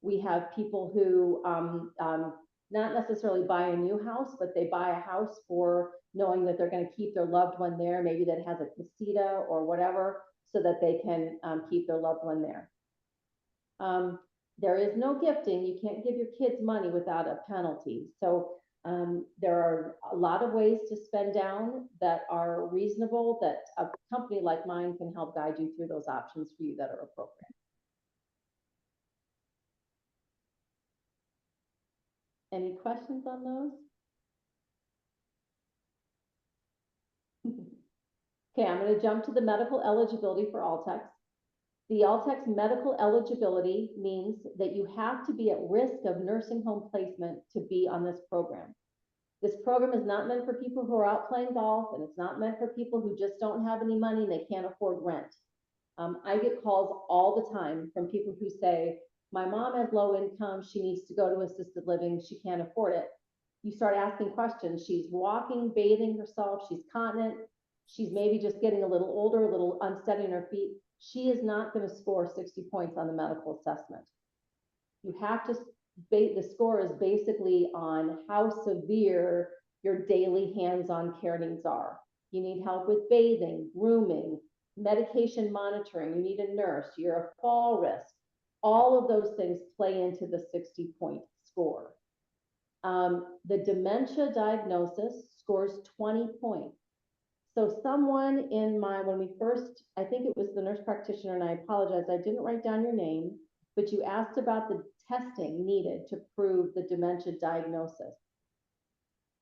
We have people who not necessarily buy a new house, but they buy a house for knowing that they're going to keep their loved one there. Maybe that has a casita or whatever, so that they can keep their loved one there. There is no gifting. You can't give your kids money without a penalty. So there are a lot of ways to spend down that are reasonable, that a company like mine can help guide you through those options for you that are appropriate. Any questions on those? Okay, I'm going to jump to the medical eligibility for Altex. The Altex medical eligibility means that you have to be at risk of nursing home placement to be on this program. This program is not meant for people who are out playing golf, and it's not meant for people who just don't have any money and they can't afford rent. I get calls all the time from people who say, my mom has low income, she needs to go to assisted living, she can't afford it. You start asking questions. She's walking, bathing herself, she's continent, she's maybe just getting a little older, a little unsteady on her feet. She is not going to score 60 points on the medical assessment. You have to, the score is basically on how severe your daily hands-on care needs are. You need help with bathing, grooming, medication monitoring, you need a nurse, you're a fall risk. All of those things play into the 60-point score. The dementia diagnosis scores 20 points. So someone in my, when we first, I think it was the nurse practitioner, and I apologize, I didn't write down your name, but you asked about the testing needed to prove the dementia diagnosis.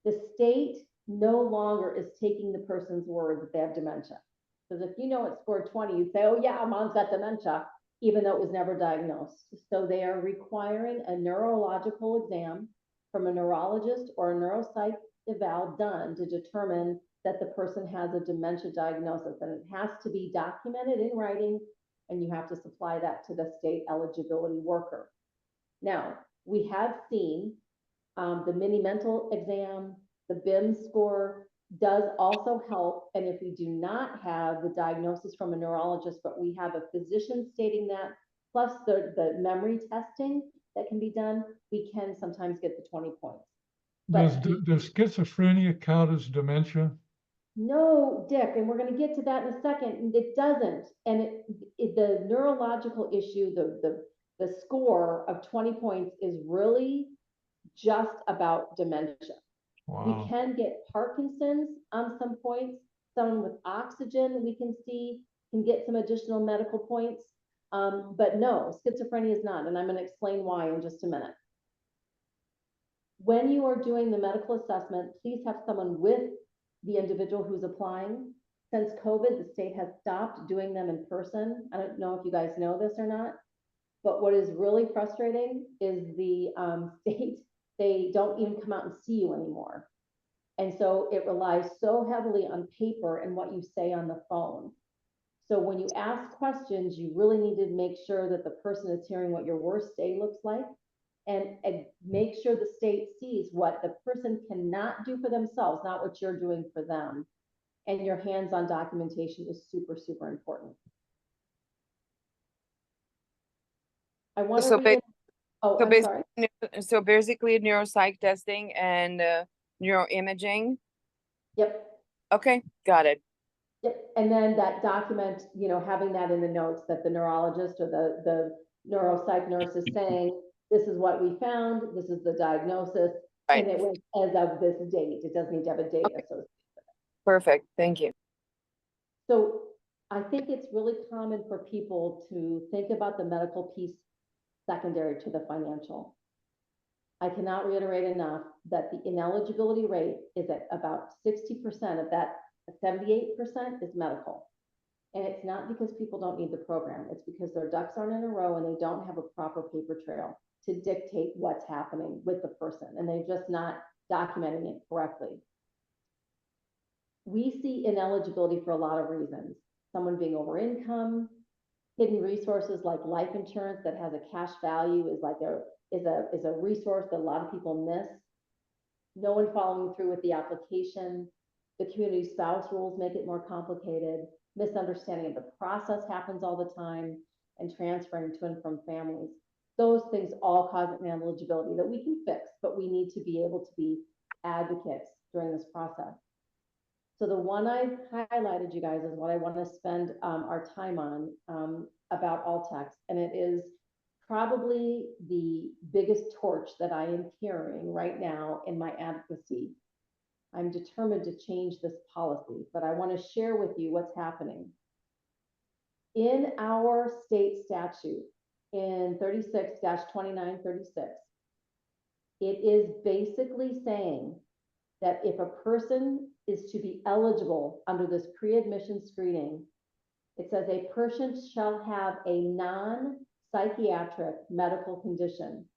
The state no longer is taking the person's word that they have dementia. Because if you know it scored 20, you'd say, oh yeah, mom's got dementia, even though it was never diagnosed. So they are requiring a neurological exam from a neurologist or a neuropsych eval done to determine that the person has a dementia diagnosis, and it has to be documented in writing, and you have to supply that to the state eligibility worker. Now, we have seen the mini mental exam, the BIM score does also help, and if we do not have the diagnosis from a neurologist, but we have a physician stating that, plus the memory testing that can be done, we can sometimes get the 20 points. Does schizophrenia count as dementia? No, Dick, and we're going to get to that in a second. It doesn't, and the neurological issue, the score of 20 points is really just about dementia. Wow. We can get Parkinson's on some points. Someone with oxygen we can see can get some additional medical points, but no, schizophrenia is not, and I'm going to explain why in just a minute. When you are doing the medical assessment, please have someone with the individual who's applying. Since COVID, the state has stopped doing them in person. I don't know if you guys know this or not, but what is really frustrating is the state, they don't even come out and see you anymore. And so it relies so heavily on paper and what you say on the phone. So when you ask questions, you really need to make sure that the person is hearing what your worst day looks like, and make sure the state sees what the person cannot do for themselves, not what you're doing for them. And your hands-on documentation is super, super important. I want to read So basically neuropsych testing and neuroimaging. Yep. Okay, got it. Yep. And then that document, you know, having that in the notes that the neurologist or the neuropsych nurse is saying, this is what we found, this is the diagnosis, right, and it was as of this date. It doesn't need to have a date associated with it. Perfect, thank you. So I think it's really common for people to think about the medical piece secondary to the financial. I cannot reiterate enough that the ineligibility rate is at about 60% of that. 78% is medical. And it's not because people don't need the program. It's because their ducks aren't in a row and they don't have a proper paper trail to dictate what's happening with the person. And they're just not documenting it correctly. We see ineligibility for a lot of reasons. Someone being over income, hidden resources like life insurance that has a cash value is a resource that a lot of people miss. No one following through with the application. The community spouse rules make it more complicated. Misunderstanding of the process happens all the time, and transferring to and from families. Those things all cause ineligibility that we can fix, but we need to be able to be advocates during this process. So the one I've highlighted, you guys, is what I want to spend our time on about Altex, and it is probably the biggest torch that I am carrying right now in my advocacy. I'm determined to change this policy, but I want to share with you what's happening. In our state statute, in 36-2936, it is basically saying that if a person is to be eligible under this pre-admission screening, it says a person shall have a non-psychiatric medical condition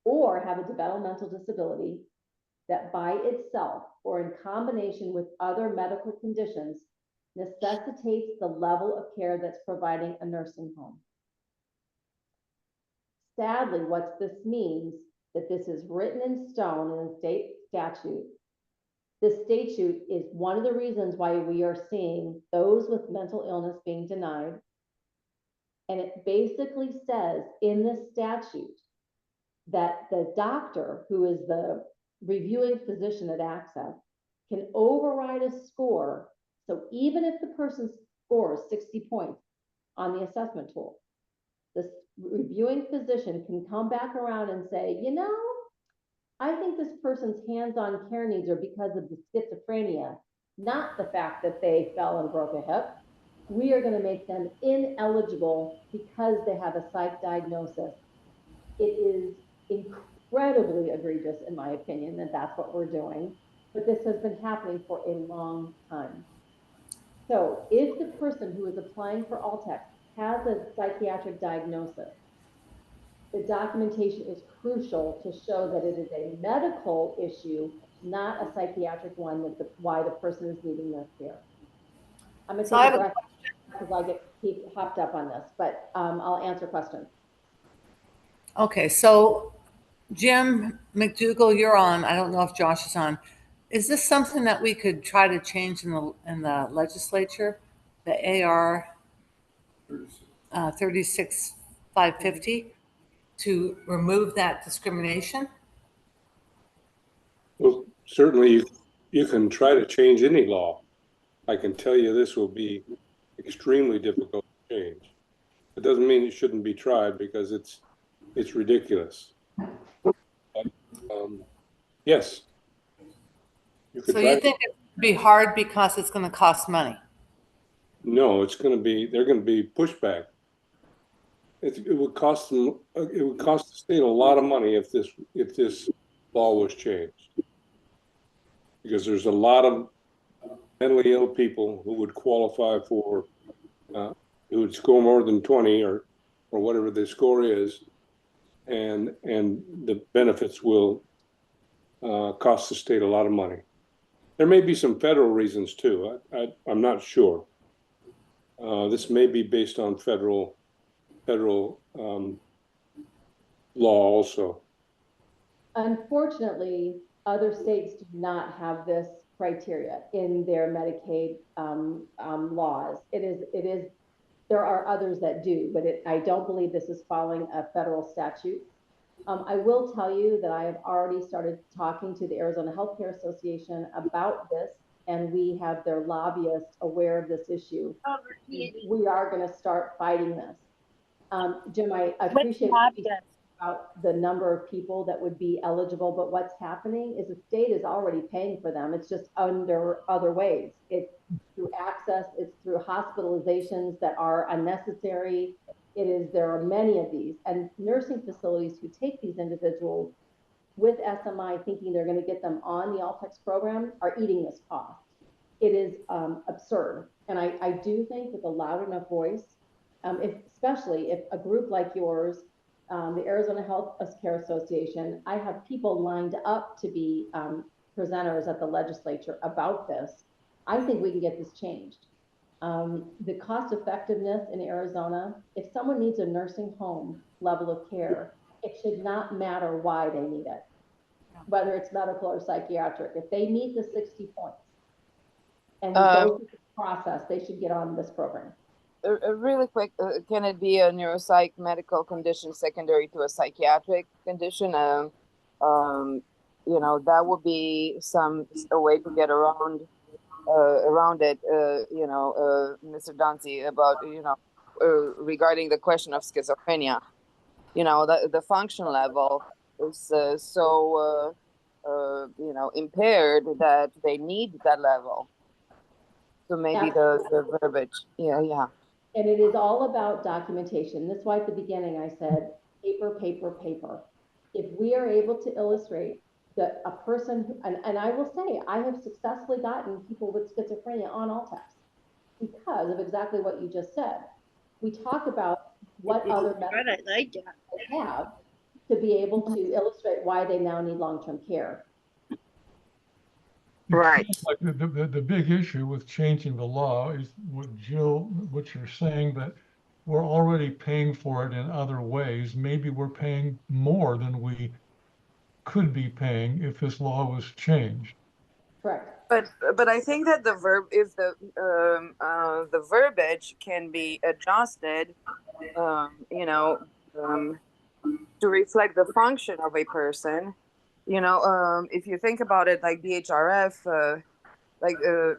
or have a developmental disability that by itself or in combination with other medical conditions necessitates the level of care that's providing a nursing home. Sadly, what this means that this is written in stone in the state statute. This statute is one of the reasons why we are seeing those with mental illness being denied. And it basically says in this statute that the doctor, who is the reviewing physician at Access, can override a score. So even if the person scores 60 points on the assessment tool, the reviewing physician can come back around and say, you know, I think this person's hands-on care needs are because of the schizophrenia, not the fact that they fell and broke a hip. We are going to make them ineligible because they have a psych diagnosis. It is incredibly egregious, in my opinion, that that's what we're doing. But this has been happening for a long time. So if the person who is applying for Altex has a psychiatric diagnosis, the documentation is crucial to show that it is a medical issue, not a psychiatric one, that why the person is needing their care. I'm going to take a breath because I keep hopped up on this, but I'll answer questions. Okay, so Jim McDougall, you're on. I don't know if Josh is on. Is this something that we could try to change in the legislature, the AR 36550, to remove that discrimination? Well, certainly you can try to change any law. I can tell you this will be extremely difficult to change. It doesn't mean it shouldn't be tried because it's ridiculous. But, yes. So you think it would be hard because it's going to cost money? No, they're going to be pushback. It would cost them. It would cost the state a lot of money if this law was changed, because there's a lot of mentally ill people who would qualify for, who would score more than 20 or whatever the score is, and the benefits will cost the state a lot of money. There may be some federal reasons too. I'm not sure. This may be based on federal law also. Unfortunately, other states do not have this criteria in their Medicaid laws. There are others that do, but I don't believe this is following a federal statute. I will tell you that I have already started talking to the Arizona Healthcare Association about this, and we have their lobbyists aware of this issue. We are going to start fighting this. Jim, I appreciate about the number of people that would be eligible, but what's happening is the state is already paying for them. It's just under other ways. It's through access, it's through hospitalizations that are unnecessary. There are many of these, and nursing facilities who take these individuals with SMI thinking they're going to get them on the Altex program are eating this cost. It is absurd. And I do think with a loud enough voice, especially if a group like yours, the Arizona Healthcare Association, I have people lined up to be presenters at the legislature about this. I think we can get this changed. The cost effectiveness in Arizona, if someone needs a nursing home level of care, it should not matter why they need it, whether it's medical or psychiatric. If they meet the 60 points and go through the process, they should get on this program. Really quick, can it be a neuropsych medical condition secondary to a psychiatric condition? You know, that would be a way to get around it. You know, Mr. Dancy, about regarding the question of schizophrenia. You know, the function level is so you know, impaired that they need that level. So maybe the verbiage, yeah. And it is all about documentation. That's why at the beginning I said, paper, paper, paper. If we are able to illustrate a person, and I will say, I have successfully gotten people with schizophrenia on Altex because of exactly what you just said. We talk about what other medical I like it. they have to be able to illustrate why they now need long-term care. It Right. seems like the big issue with changing the law is what Jill, what you're saying, that we're already paying for it in other ways. Maybe we're paying more than we could be paying if this law was changed. Correct. But I think that the verbiage can be adjusted, you know, to reflect the function of a person. You know, if you think about it, like BHRF,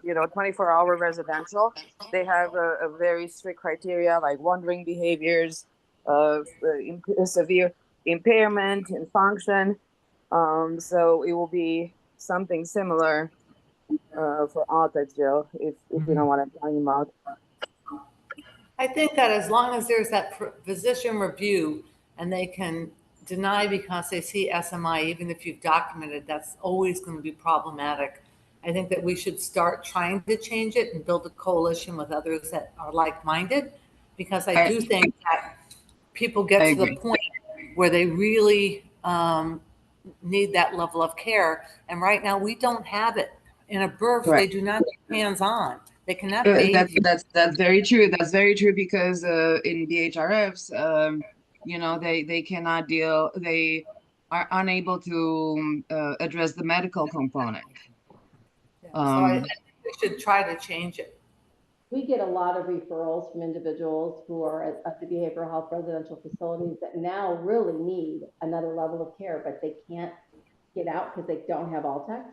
you know, 24-hour residential, they have a very strict criteria, like wandering behaviors, severe impairment in function. So it will be something similar for Altex, Jill, if you know what I'm talking about. I think that as long as there's that physician review and they can deny because they see SMI, even if you've documented, that's always going to be problematic. I think that we should start trying to change it and build a coalition with others that are like-minded, because I do think that people get to the point where they really need that level of care. And right now we don't have it. In a birth, Right. they do not have hands-on. They cannot bathe you. That's very true. That's very true because in BHRFs, you know, they cannot deal. They are unable to address the medical component. So I think we should try to change it. We get a lot of referrals from individuals who are at the behavioral health residential facilities that now really need another level of care, but they can't get out because they don't have Altex.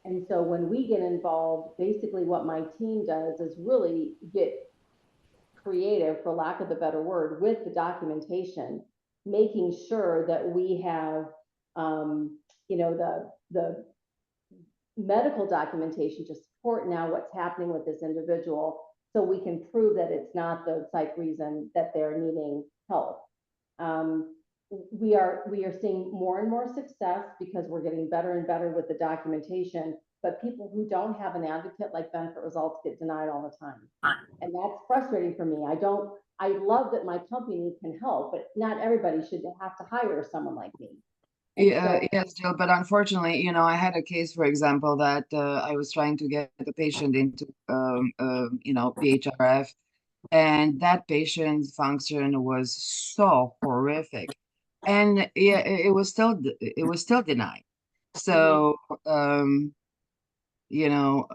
And so when we get involved, basically what my team does is really get creative, for lack of a better word, with the documentation, making sure that we have, you know, the medical documentation to support now what's happening with this individual, so we can prove that it's not the psych reason that they're needing help. We are seeing more and more success because we're getting better and better with the documentation, but people who don't have an advocate like Benefit Results get denied all the time. And that's frustrating for me. I love that my company can help, but not everybody should have to hire someone like me. Yeah, yes, Jill, but unfortunately, you know, I had a case, for example, that I was trying to get the patient into, you know, BHRF, and that patient's function was so horrific, and yeah, it was still denied. So, you know,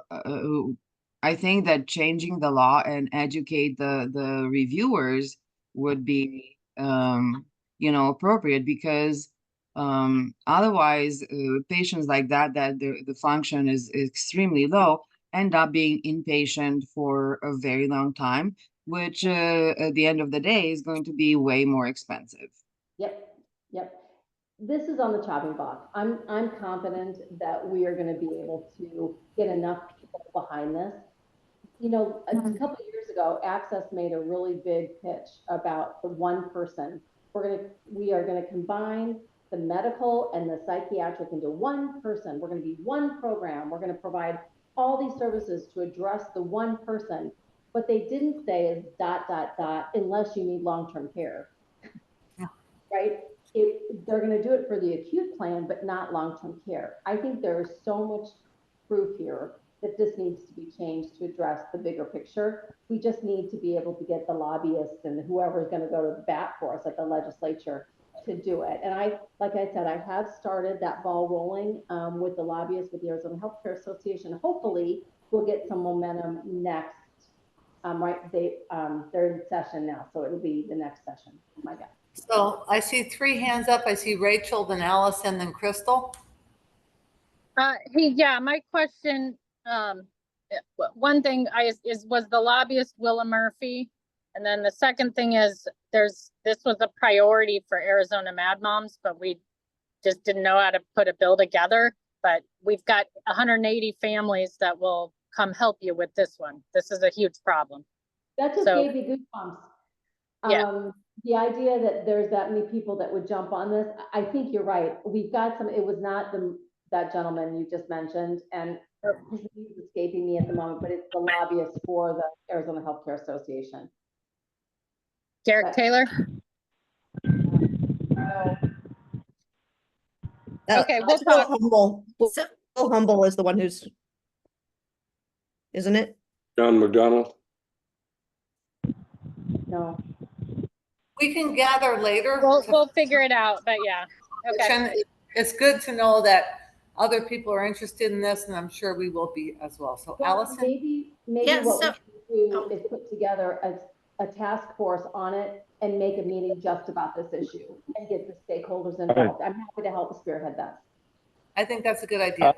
I think that changing the law and educate the reviewers would be, you know, appropriate, because otherwise patients like that the function is extremely low end up being inpatient for a very long time, which at the end of the day is going to be way more expensive. Yep. This is on the chopping block. I'm confident that we are going to be able to get enough people behind this. You know, a couple of years ago, Access made a really big pitch about the one person. We are going to combine the medical and the psychiatric into one person. We're going to be one program. We're going to provide all these services to address the one person. What they didn't say is ... unless you need long-term care. Yeah. Right? They're going to do it for the acute plan, but not long-term care. I think there is so much proof here that this needs to be changed to address the bigger picture. We just need to be able to get the lobbyists and whoever is going to go to the bat for us at the legislature to do it. And like I said, I have started that ball rolling with the lobbyists, with the Arizona Healthcare Association. Hopefully we'll get some momentum next. Right, they're in session now, so it'll be the next session. My God. So I see 3 hands up. I see Rachel, then Allison, then Crystal. Hey, yeah, my question, one thing was the lobbyist Willa Murphy, and then the second thing is this was a priority for Arizona Mad Moms, but we just didn't know how to put a bill together. But we've got 180 families that will come help you with this one. This is a huge problem. That just gave me goosebumps. Yeah. the idea that there's that many people that would jump on this, I think you're right. We've got some, it was not that gentleman you just mentioned, and his name is escaping me at the moment, but it's the lobbyist for the Arizona Healthcare Association. Derek Taylor? Okay, we'll Bill talk. Humble. So, Bill Humble is the one who's, isn't it? John McDonald. No. We can gather later. We'll figure it out, but yeah. Okay. It's good to know that other people are interested in this, and I'm sure we will be as well. So Well, Allison? maybe Yes, what so- we can do is put together a task force on it and make a meeting just about this issue and get the stakeholders involved. I'm happy to help spearhead that. I think that's a good idea.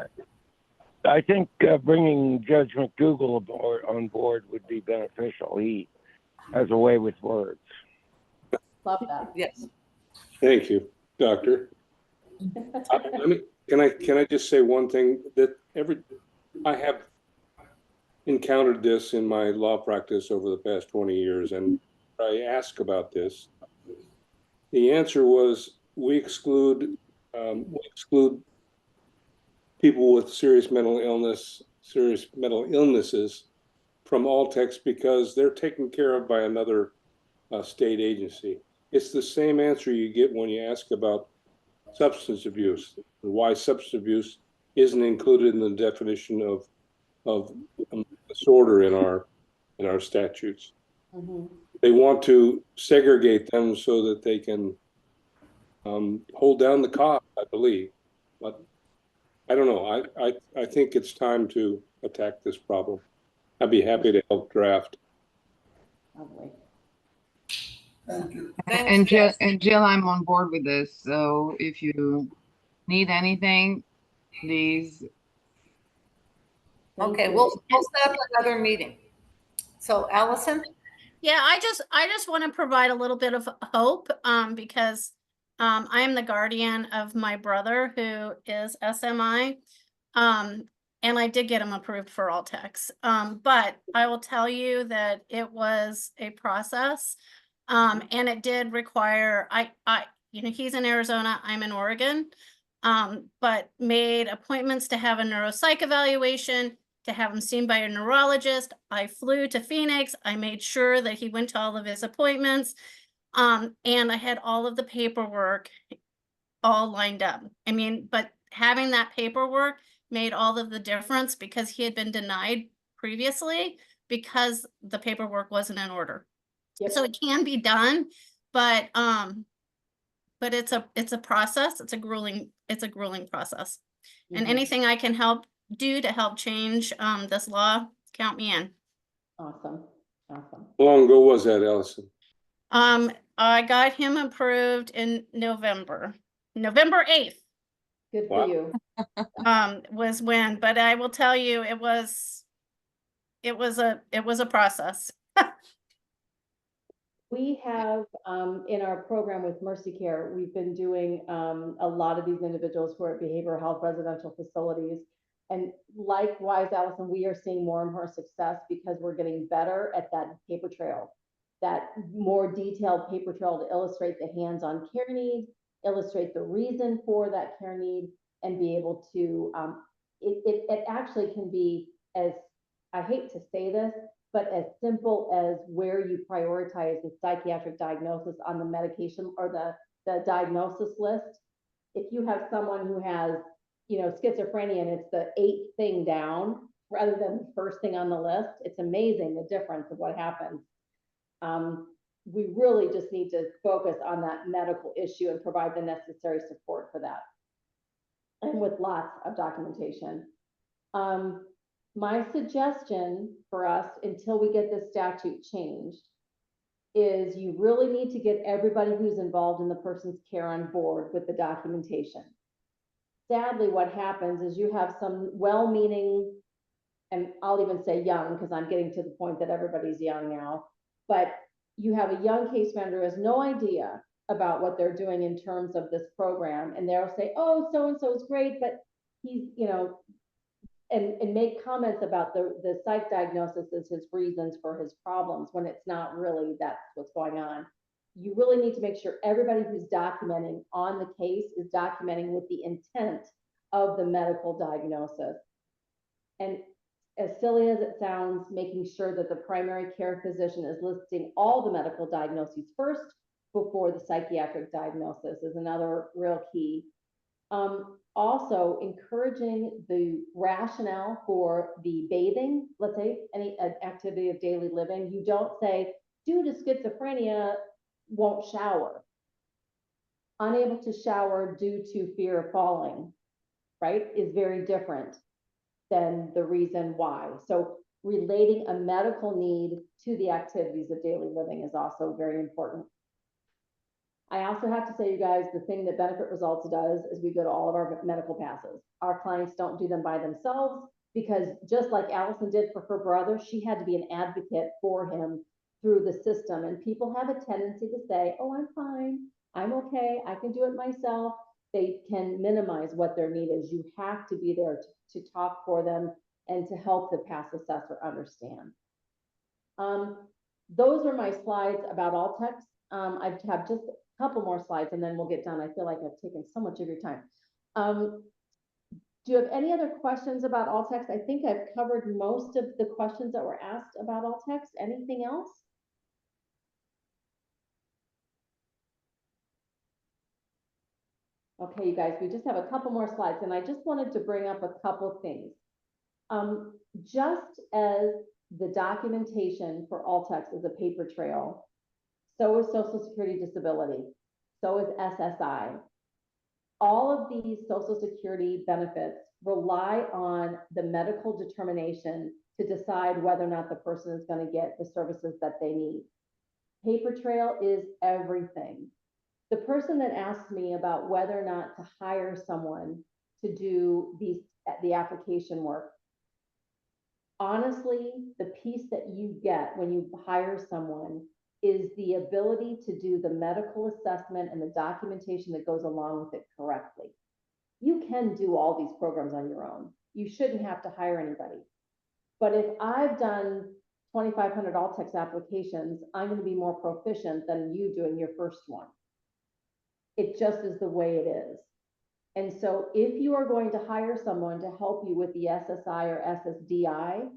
I think bringing Judge McDougall on board would be beneficial. He has a way with words. Love that. Yes. Thank you, Doctor. I mean, can I just say one thing that I have encountered this in my law practice over the past 20 years, and I asked about this. The answer was we exclude people with serious mental illnesses from all text because they're taken care of by another state agency. It's the same answer you get when you ask about substance abuse, and why substance abuse isn't included in the definition of disorder in our statutes. Mm-hmm. They want to segregate them so that they can hold down the cost, I believe. But I don't know. I think it's time to attack this problem. I'd be happy to help draft. Lovely. Thank you. And Jill, I'm on board with this. So if you need anything, please. Okay, we'll set up another meeting. So Allison? Yeah, I just want to provide a little bit of hope, because I am the guardian of my brother who is SMI. And I did get him approved for all techs. But I will tell you that it was a process. And it did require, he's in Arizona, I'm in Oregon, but made appointments to have a neuropsych evaluation, to have him seen by a neurologist. I flew to Phoenix. I made sure that he went to all of his appointments. And I had all of the paperwork all lined up. I mean, but having that paperwork made all of the difference because he had been denied previously because the paperwork wasn't in order. Yep. So it can be done, but it's a process. It's a grueling process. Mm-hmm. And anything I can do to help change this law, count me in. Awesome. How long ago was that, Allison? I got him approved in November 8th. Good for you. Was when, but I will tell you, it was a process. We have in our program with Mercy Care, we've been doing a lot of these individuals who are at behavioral health residential facilities. And likewise, Allison, we are seeing more and more success because we're getting better at that paper trail, that more detailed paper trail to illustrate the hands-on care need, illustrate the reason for that care need, and be able to, it actually can be as, I hate to say this, but as simple as where you prioritize the psychiatric diagnosis on the medication or the diagnosis list. If you have someone who has, schizophrenia and it's the 8th thing down rather than the first thing on the list, it's amazing the difference of what happens. We really just need to focus on that medical issue and provide the necessary support for that. And with lots of documentation. My suggestion for us, until we get this statute changed, is you really need to get everybody who's involved in the person's care on board with the documentation. Sadly, what happens is you have some well-meaning, and I'll even say young, because I'm getting to the point that everybody's young now, but you have a young case manager who has no idea about what they're doing in terms of this program, and they'll say, oh, so-and-so is great, but he's, and make comments about the psych diagnosis as his reasons for his problems when it's not really that's what's going on. you really need to make sure everybody who's documenting on the case is documenting with the intent of the medical diagnosis. And as silly as it sounds, making sure that the primary care physician is listing all the medical diagnoses first before the psychiatric diagnosis is another real key. Also encouraging the rationale for the bathing, let's say any activity of daily living. You don't say, due to schizophrenia, won't shower, unable to shower due to fear of falling, right, is very different than the reason why. So relating a medical need to the activities of daily living is also very important. I also have to say, you guys, the thing that Benefit Results does is we go to all of our medical passes. Our clients don't do them by themselves because just like Allison did for her brother, she had to be an advocate for him through the system. And people have a tendency to say, oh, I'm fine, I'm okay, I can do it myself. They can minimize what their need is. You have to be there to talk for them and to help the pass assessor understand. Those are my slides about all text. I have just a couple more slides and then we'll get done. I feel like I've taken so much of your time. Do you have any other questions about all text? I think I've covered most of the questions that were asked about all text. Anything else? Okay, you guys, we just have a couple more slides and I just wanted to bring up a couple things. Just as the documentation for all text is a paper trail, so is Social Security Disability, so is SSI. All of these Social Security benefits rely on the medical determination to decide whether or not the person is going to get the services that they need. Paper trail is everything. The person that asked me about whether or not to hire someone to do the application work, honestly, the piece that you get when you hire someone is the ability to do the medical assessment and the documentation that goes along with it correctly. You can do all these programs on your own. You shouldn't have to hire anybody. But if I've done 2,500 all-text applications, I'm going to be more proficient than you doing your first one. It just is the way it is. And so if you are going to hire someone to help you with the SSI or SSDI,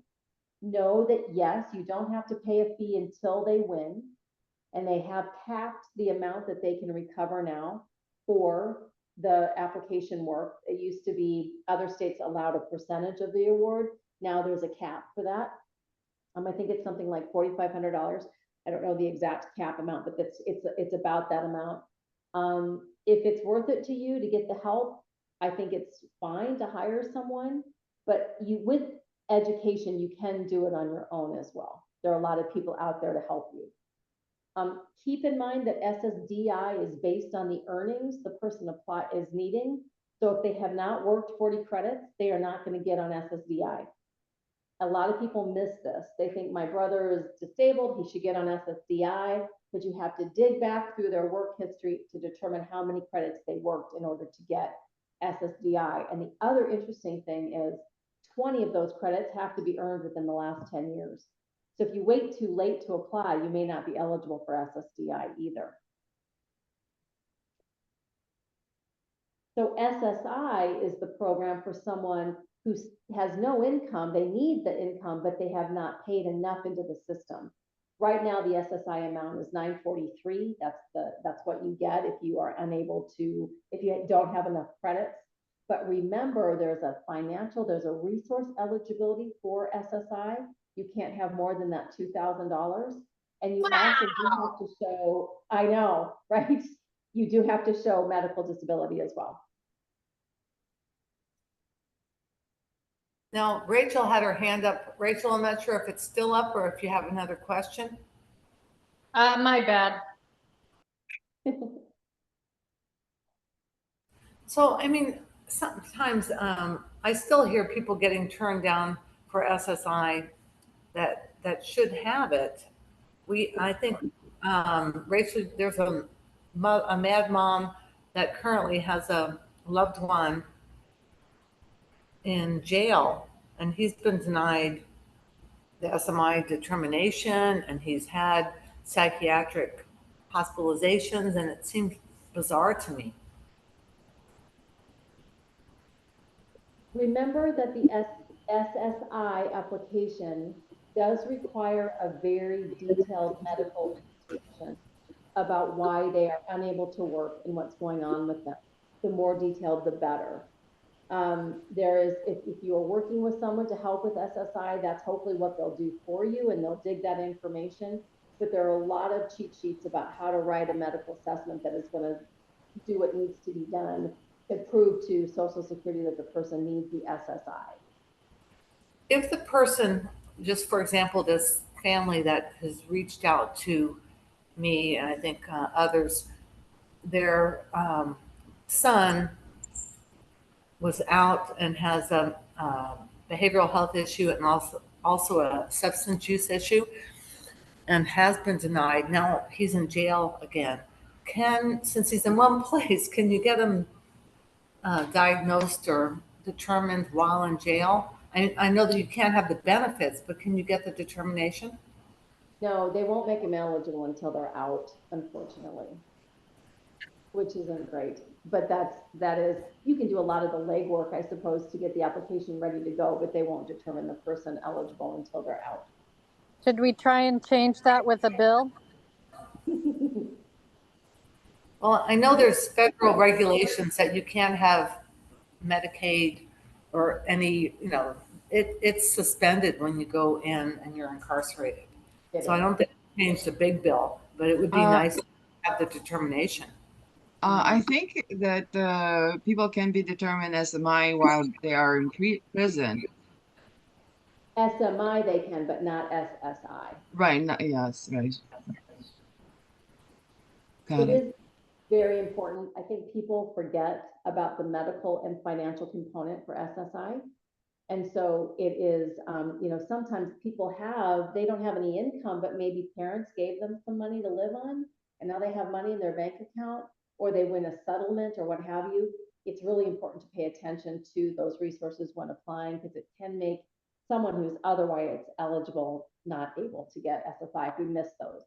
know that yes, you don't have to pay a fee until they win. And they have capped the amount that they can recover now for the application work. It used to be other states allowed a percentage of the award. Now there's a cap for that. I think it's something like $4,500. I don't know the exact cap amount, but it's about that amount. If it's worth it to you to get the help, I think it's fine to hire someone, but with education, you can do it on your own as well. There are a lot of people out there to help you. Keep in mind that SSDI is based on the earnings the person is needing. So if they have not worked 40 credits, they are not going to get on SSDI. A lot of people miss this. They think my brother is disabled, he should get on SSDI, but you have to dig back through their work history to determine how many credits they worked in order to get SSDI. And the other interesting thing is 20 of those credits have to be earned within the last 10 years. So if you wait too late to apply, you may not be eligible for SSDI either. So SSI is the program for someone who has no income. They need the income, but they have not paid enough into the system. Right now, the SSI amount is $943. That's what you get if you are unable to, if you don't have enough credits. But remember, there's a resource eligibility for SSI. You can't have more than that $2,000. And you also do have to show, I know, right? You do have to show medical disability as well. Now, Rachel had her hand up. Rachel, I'm not sure if it's still up or if you have another question. My bad. So, I mean, sometimes I still hear people getting turned down for SSI that should have it. I think, Rachel, there's a mad mom that currently has a loved one in jail, and he's been denied the SMI determination, and he's had psychiatric hospitalizations, and it seemed bizarre to me. Remember that the SSI application does require a very detailed medical description about why they are unable to work and what's going on with them. The more detailed, the better. There is, if you are working with someone to help with SSI, that's hopefully what they'll do for you, and they'll dig that information. But there are a lot of cheat sheets about how to write a medical assessment that is going to do what needs to be done to prove to Social Security that the person needs the SSI. If the person, just for example, this family that has reached out to me and I think others, their son was out and has a behavioral health issue and also a substance use issue and has been denied. Now he's in jail again. Since he's in one place, can you get him diagnosed or determined while in jail? I know that you can't have the benefits, but can you get the determination? No, they won't make them eligible until they're out, unfortunately, which isn't great. But that is, you can do a lot of the legwork, I suppose, to get the application ready to go, but they won't determine the person eligible until they're out. Should we try and change that with a bill? Well, I know there's federal regulations that you can't have Medicaid or any, it's suspended when you go in and you're incarcerated. So I don't think it changed the big bill, but it would be nice to have the determination. I think that people can be determined SMI while they are in prison. SMI they can, but not SSI. Right. Yes. Right. It is very important. I think people forget about the medical and financial component for SSI. And so it is, sometimes people they don't have any income, but maybe parents gave them some money to live on, and now they have money in their bank account, or they win a settlement or what have you. It's really important to pay attention to those resources when applying, because it can make someone who's otherwise eligible not able to get SSI if we miss those.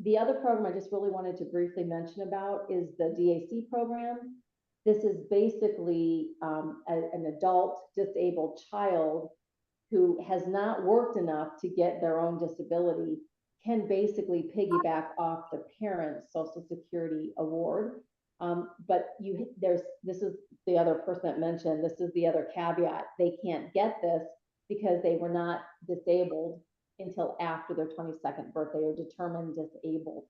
The other program I just really wanted to briefly mention about is the DAC program. This is basically an adult disabled child who has not worked enough to get their own disability, can basically piggyback off the parent's Social Security award. But this is the other person that mentioned, this is the other caveat. They can't get this because they were not disabled until after their 22nd birthday or determined disabled.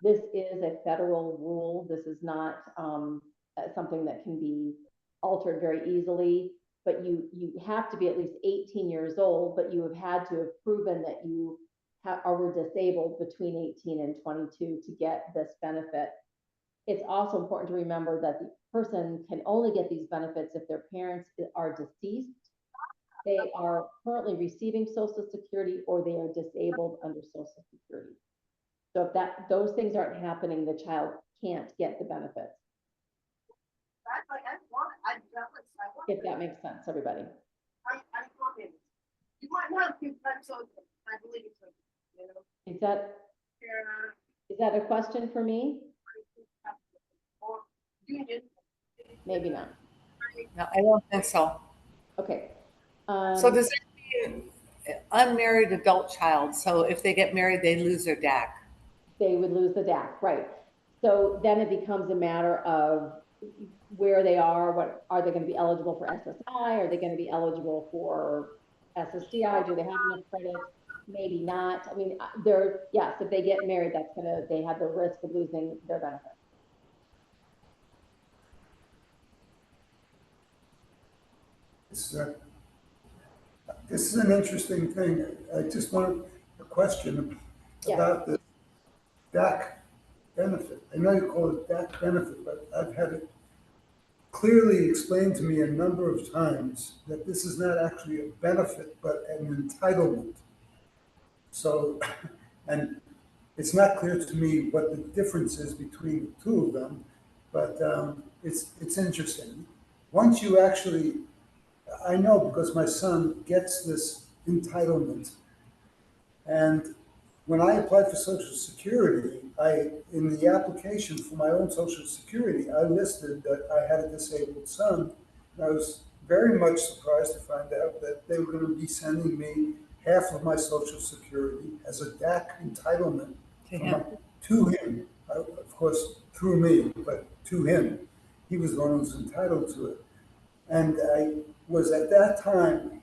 This is a federal rule. This is not something that can be altered very easily, but you have to be at least 18 years old, but you have had to have proven that you were disabled between 18 and 22 to get this benefit. It's also important to remember that the person can only get these benefits if their parents are deceased, they are currently receiving Social Security, or they are disabled under Social Security. So if those things aren't happening, the child can't get the benefits. If that makes sense, everybody. You might have to, so I believe it's Is that a question for me? Maybe not. No, I don't think so. Okay. So does that mean unmarried adult child? So if they get married, they lose their DAC. They would lose the DAC, right? So then it becomes a matter of where they are. What are they going to be eligible for SSI? Are they going to be eligible for SSDI? Do they have enough credits? Maybe not. I mean, yes, if they get married, they have the risk of losing their benefits. This is an interesting thing. I just wanted a question about the DAC benefit. I know you call it DAC benefit, but I've had it clearly explained to me a number of times that this is not actually a benefit, but an entitlement. So, and it's not clear to me what the difference is between the two of them, but it's interesting. Once you actually, I know because my son gets this entitlement, and when I applied for Social Security, in the application for my own Social Security, I listed that I had a disabled son. And I was very much surprised to find out that they were going to be sending me half of my Social Security as a DAC entitlement to him. Of course, through me, but to him. He was the one who was entitled to it. And I was at that time,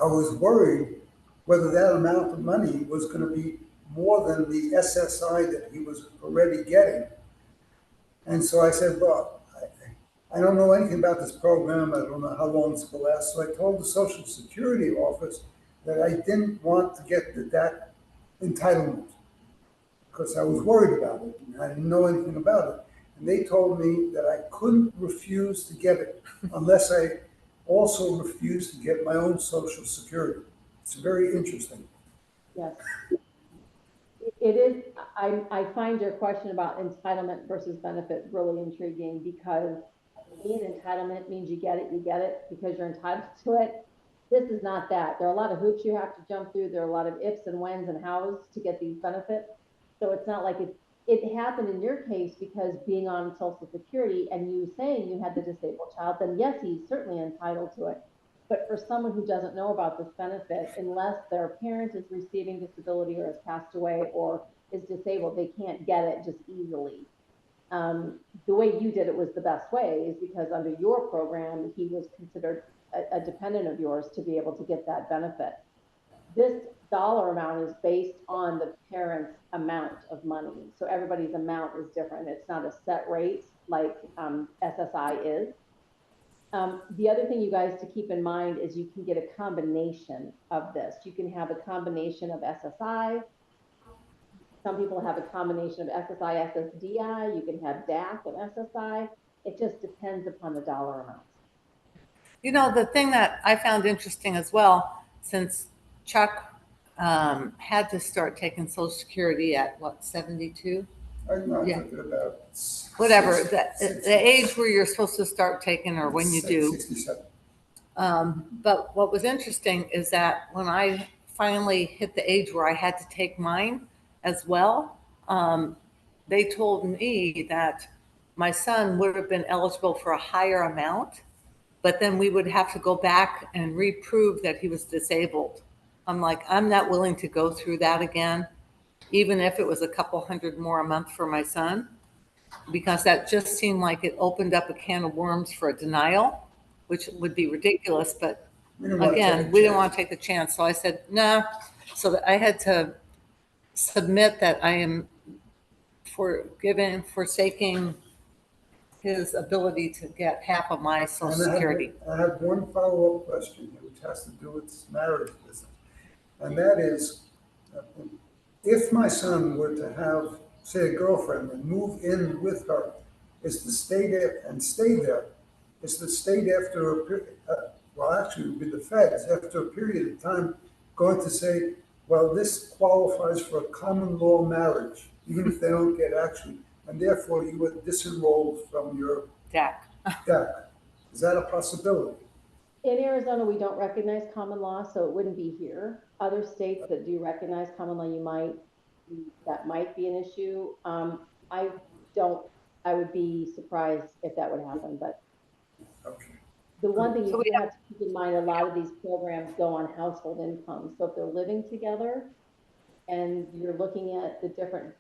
I was worried whether that amount of money was going to be more than the SSI that he was already getting. And so I said, well, I don't know anything about this program. I don't know how long it's going to last. So I told the Social Security office that I didn't want to get that entitlement because I was worried about it. And I didn't know anything about it. And they told me that I couldn't refuse to get it unless I also refused to get my own Social Security. It's very interesting. Yes. It is, I find your question about entitlement versus benefit really intriguing because to me, an entitlement means you get it because you're entitled to it. This is not that. There are a lot of hoops you have to jump through. There are a lot of ifs and whens and hows to get these benefits. So it's not like it happened in your case because being on Social Security and you saying you had the disabled child, then yes, he's certainly entitled to it. But for someone who doesn't know about this benefit, unless their parent is receiving disability or has passed away or is disabled, they can't get it just easily. The way you did it was the best way is because under your program, he was considered a dependent of yours to be able to get that benefit. This dollar amount is based on the parent's amount of money. So everybody's amount is different. It's not a set rate like SSI is. The other thing you guys to keep in mind is you can get a combination of this. You can have a combination of SSI. Some people have a combination of SSI, SSDI. You can have DAC and SSI. It just depends upon the dollar amount. You know, the thing that I found interesting as well, since Chuck had to start taking Social Security at what, 72? I'm not thinking about whatever, the age where you're supposed to start taking or when you do. 67. But what was interesting is that when I finally hit the age where I had to take mine as well, they told me that my son would have been eligible for a higher amount, but then we would have to go back and reprove that he was disabled. I'm like, I'm not willing to go through that again, even if it was a couple hundred more a month for my son, because that just seemed like it opened up a can of worms for a denial, which would be ridiculous. But again, we didn't want to take the chance. So I said, no. So that I had to submit that I am forsaking his ability to get half of my Social Security. I have one follow-up question here, which has to do with marriage business. And that is, if my son were to have, say, a girlfriend and move in with her, is to stay there and stay there, is to stay after a period, well, actually, it would be the feds, after a period of time, going to say, well, this qualifies for a common law marriage, even if they don't get actually, and therefore you were disenrolled from your DAC. Is that a possibility? In Arizona, we don't recognize common law, so it wouldn't be here. Other states that do recognize common law, that might be an issue. I would be surprised if that would happen, but okay. The one thing you do have to keep in mind, a lot of these programs go on household income. So if they're living together and you're looking at the different,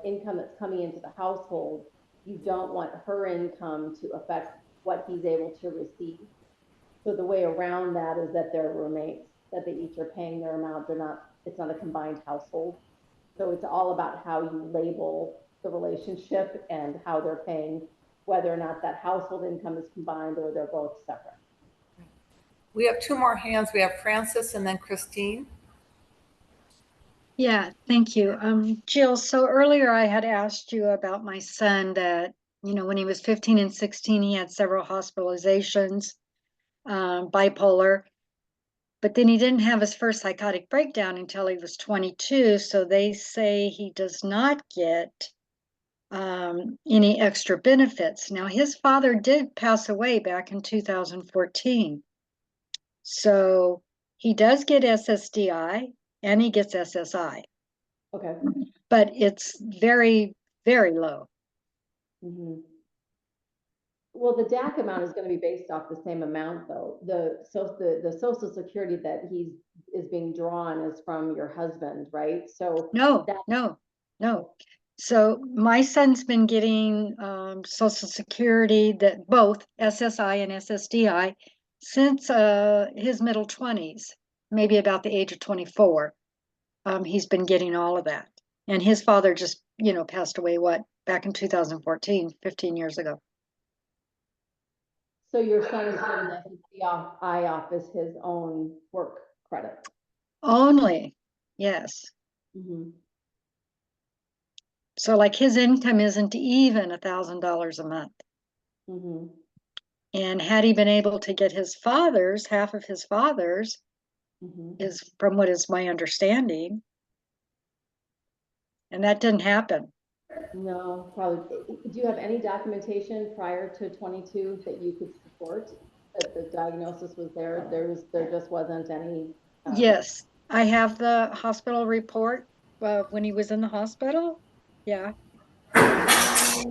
income that's coming into the household, you don't want her income to affect what he's able to receive. So the way around that is that they're roommates, that they each are paying their amount. It's not a combined household. So it's all about how you label the relationship and how they're paying, whether or not that household income is combined or they're both separate. We have two more hands. We have Francis and then Christine. Yeah, thank you. Jill, so earlier I had asked you about my son that, when he was 15 and 16, he had several hospitalizations, bipolar, but then he didn't have his first psychotic breakdown until he was 22. So they say he does not get any extra benefits. Now, his father did pass away back in 2014. So he does get SSDI and he gets SSI. Okay. but it's very, very low. Mhm. Well, the DAC amount is going to be based off the same amount, though. The Social Security that is being drawn is from your husband, right? So No, that no. So my son's been getting Social Security, that both SSI and SSDI, since his middle 20s, maybe about the age of 24. He's been getting all of that. And his father just, passed away, back in 2014, 15 years ago. so your son is getting the SSDI off as his own work credit. Only, yes. Mhm. So like his income isn't even $1,000 a month. Mhm. And had he been able to get his father's, half of his father's, Mhm. is from what is my understanding. And that didn't happen. No, probably. Do you have any documentation prior to 22 that you could support that the diagnosis was there? There just wasn't any. Yes, I have the hospital report when he was in the hospital. Yeah. It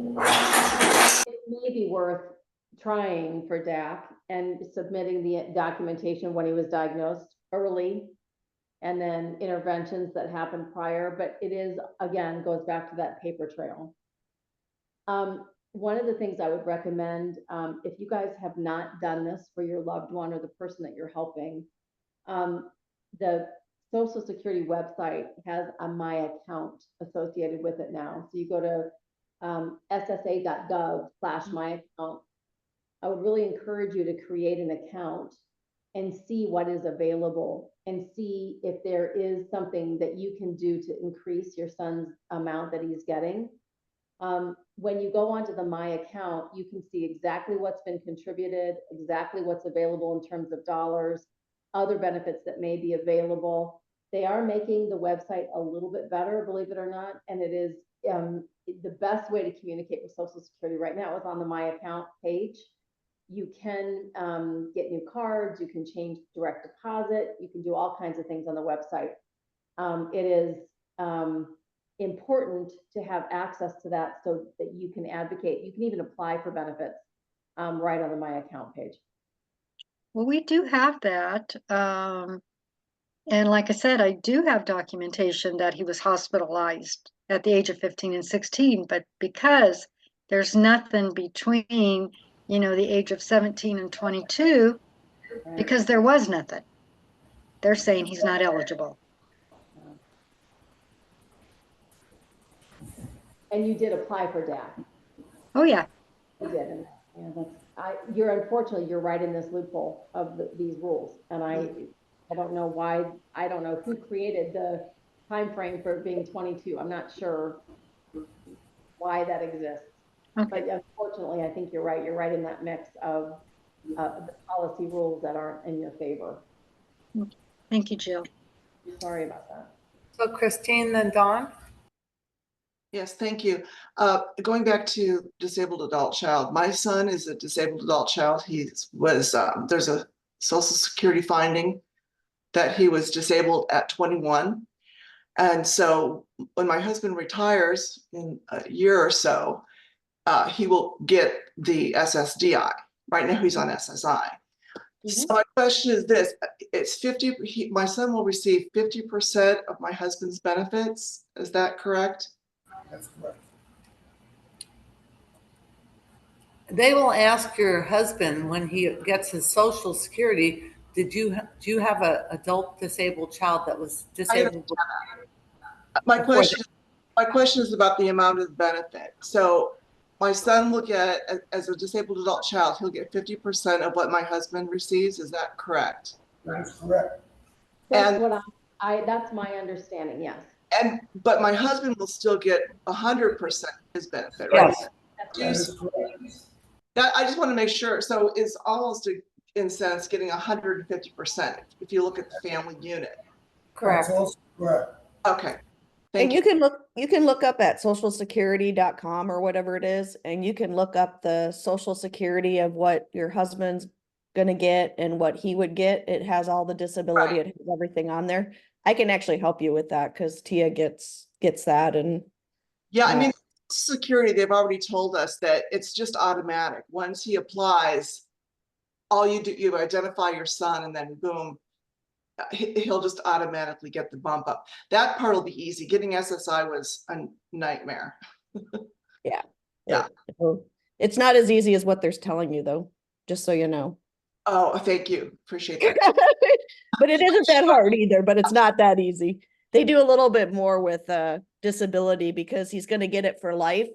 may be worth trying for DAC and submitting the documentation when he was diagnosed early, and then interventions that happened prior, but it is, again, goes back to that paper trail. One of the things I would recommend, if you guys have not done this for your loved one or the person that you're helping, the Social Security website has a My Account associated with it now. So you go to ssa.gov/my account. I would really encourage you to create an account and see what is available and see if there is something that you can do to increase your son's amount that he's getting. When you go onto the My Account, you can see exactly what's been contributed, exactly what's available in terms of dollars, other benefits that may be available. They are making the website a little bit better, believe it or not, and it is the best way to communicate with Social Security right now is on the My Account page. You can get new cards, you can change direct deposit, you can do all kinds of things on the website. It is important to have access to that so that you can advocate. You can even apply for benefits right on the My Account page. Well, we do have that. And like I said, I do have documentation that he was hospitalized at the age of 15 and 16, but because there's nothing between, the age of 17 and 22, because there was nothing, they're saying he's not eligible. And you did apply for DAC. Oh yeah. You did. And unfortunately, you're right in this loophole of these rules. And I don't know why, I don't know who created the time frame for it being 22. I'm not sure why that exists. Okay. But unfortunately, I think you're right. You're right in that mix of the policy rules that aren't in your favor. Thank you, Jill. Sorry about that. So Christine, then Dawn? Yes, thank you. Going back to disabled adult child, my son is a disabled adult child. There's a Social Security finding that he was disabled at 21. And so when my husband retires in a year or so, he will get the SSDI. Right now he's on SSI. Mm-hmm. So my question is this, my son will receive 50% of my husband's benefits. Is that correct? That's correct. They will ask your husband when he gets his Social Security, do you have an adult disabled child that was disabled? My question is about the amount of the benefit. So my son will get, as a disabled adult child, he'll get 50% of what my husband receives. Is that correct? That's correct. That's what that's my understanding, yes. But my husband will still get 100% his benefit, right? Yes. I just want to make sure. So it's almost in a sense getting 150% if you look at the family unit. Correct. That's also correct. Okay. And you can look up at socialsecurity.com or whatever it is, and you can look up the Social Security of what your husband's gonna get and what he would get. It has all the disability, It has everything on there. I can actually help you with that because Tia gets gets that. And yeah, I mean, Social Security, they've already told us that it's just automatic. Once he applies, all you do, you identify your son, and then boom, he'll just automatically get the bump up. That part will be easy. Getting SSI was a nightmare. yeah. Yeah. It's not as easy as what they're telling you, though, just so you know. Oh, thank you. Appreciate that. But it isn't that hard either, but it's not that easy. They do a little bit more with disability because he's going to get it for life.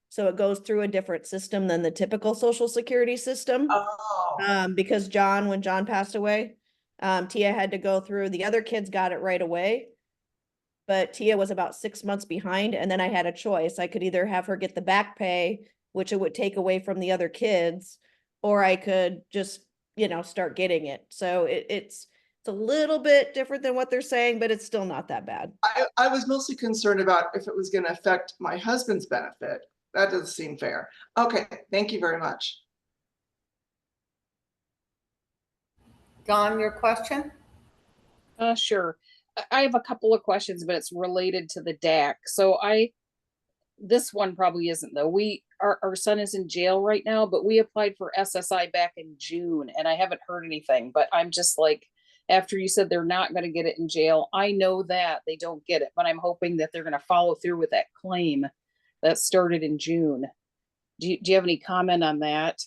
So it goes through a different system than the typical Social Security system. Oh. Because when John passed away, Tia had to go through, the other kids got it right away. But Tia was about 6 months behind. And then I had a choice. I could either have her get the back pay, which it would take away from the other kids, or I could just, start getting it. So it's a little bit different than what they're saying, but it's still not that bad. I was mostly concerned about if it was going to affect my husband's benefit. That doesn't seem fair. Okay, thank you very much. Don, your question? Sure. I have a couple of questions, but it's related to the DAC. So this one probably isn't though. Our son is in jail right now, but we applied for SSI back in June and I haven't heard anything, but I'm just like, after you said they're not going to get it in jail, I know that they don't get it, but I'm hoping that they're going to follow through with that claim that started in June. Do you have any comment on that?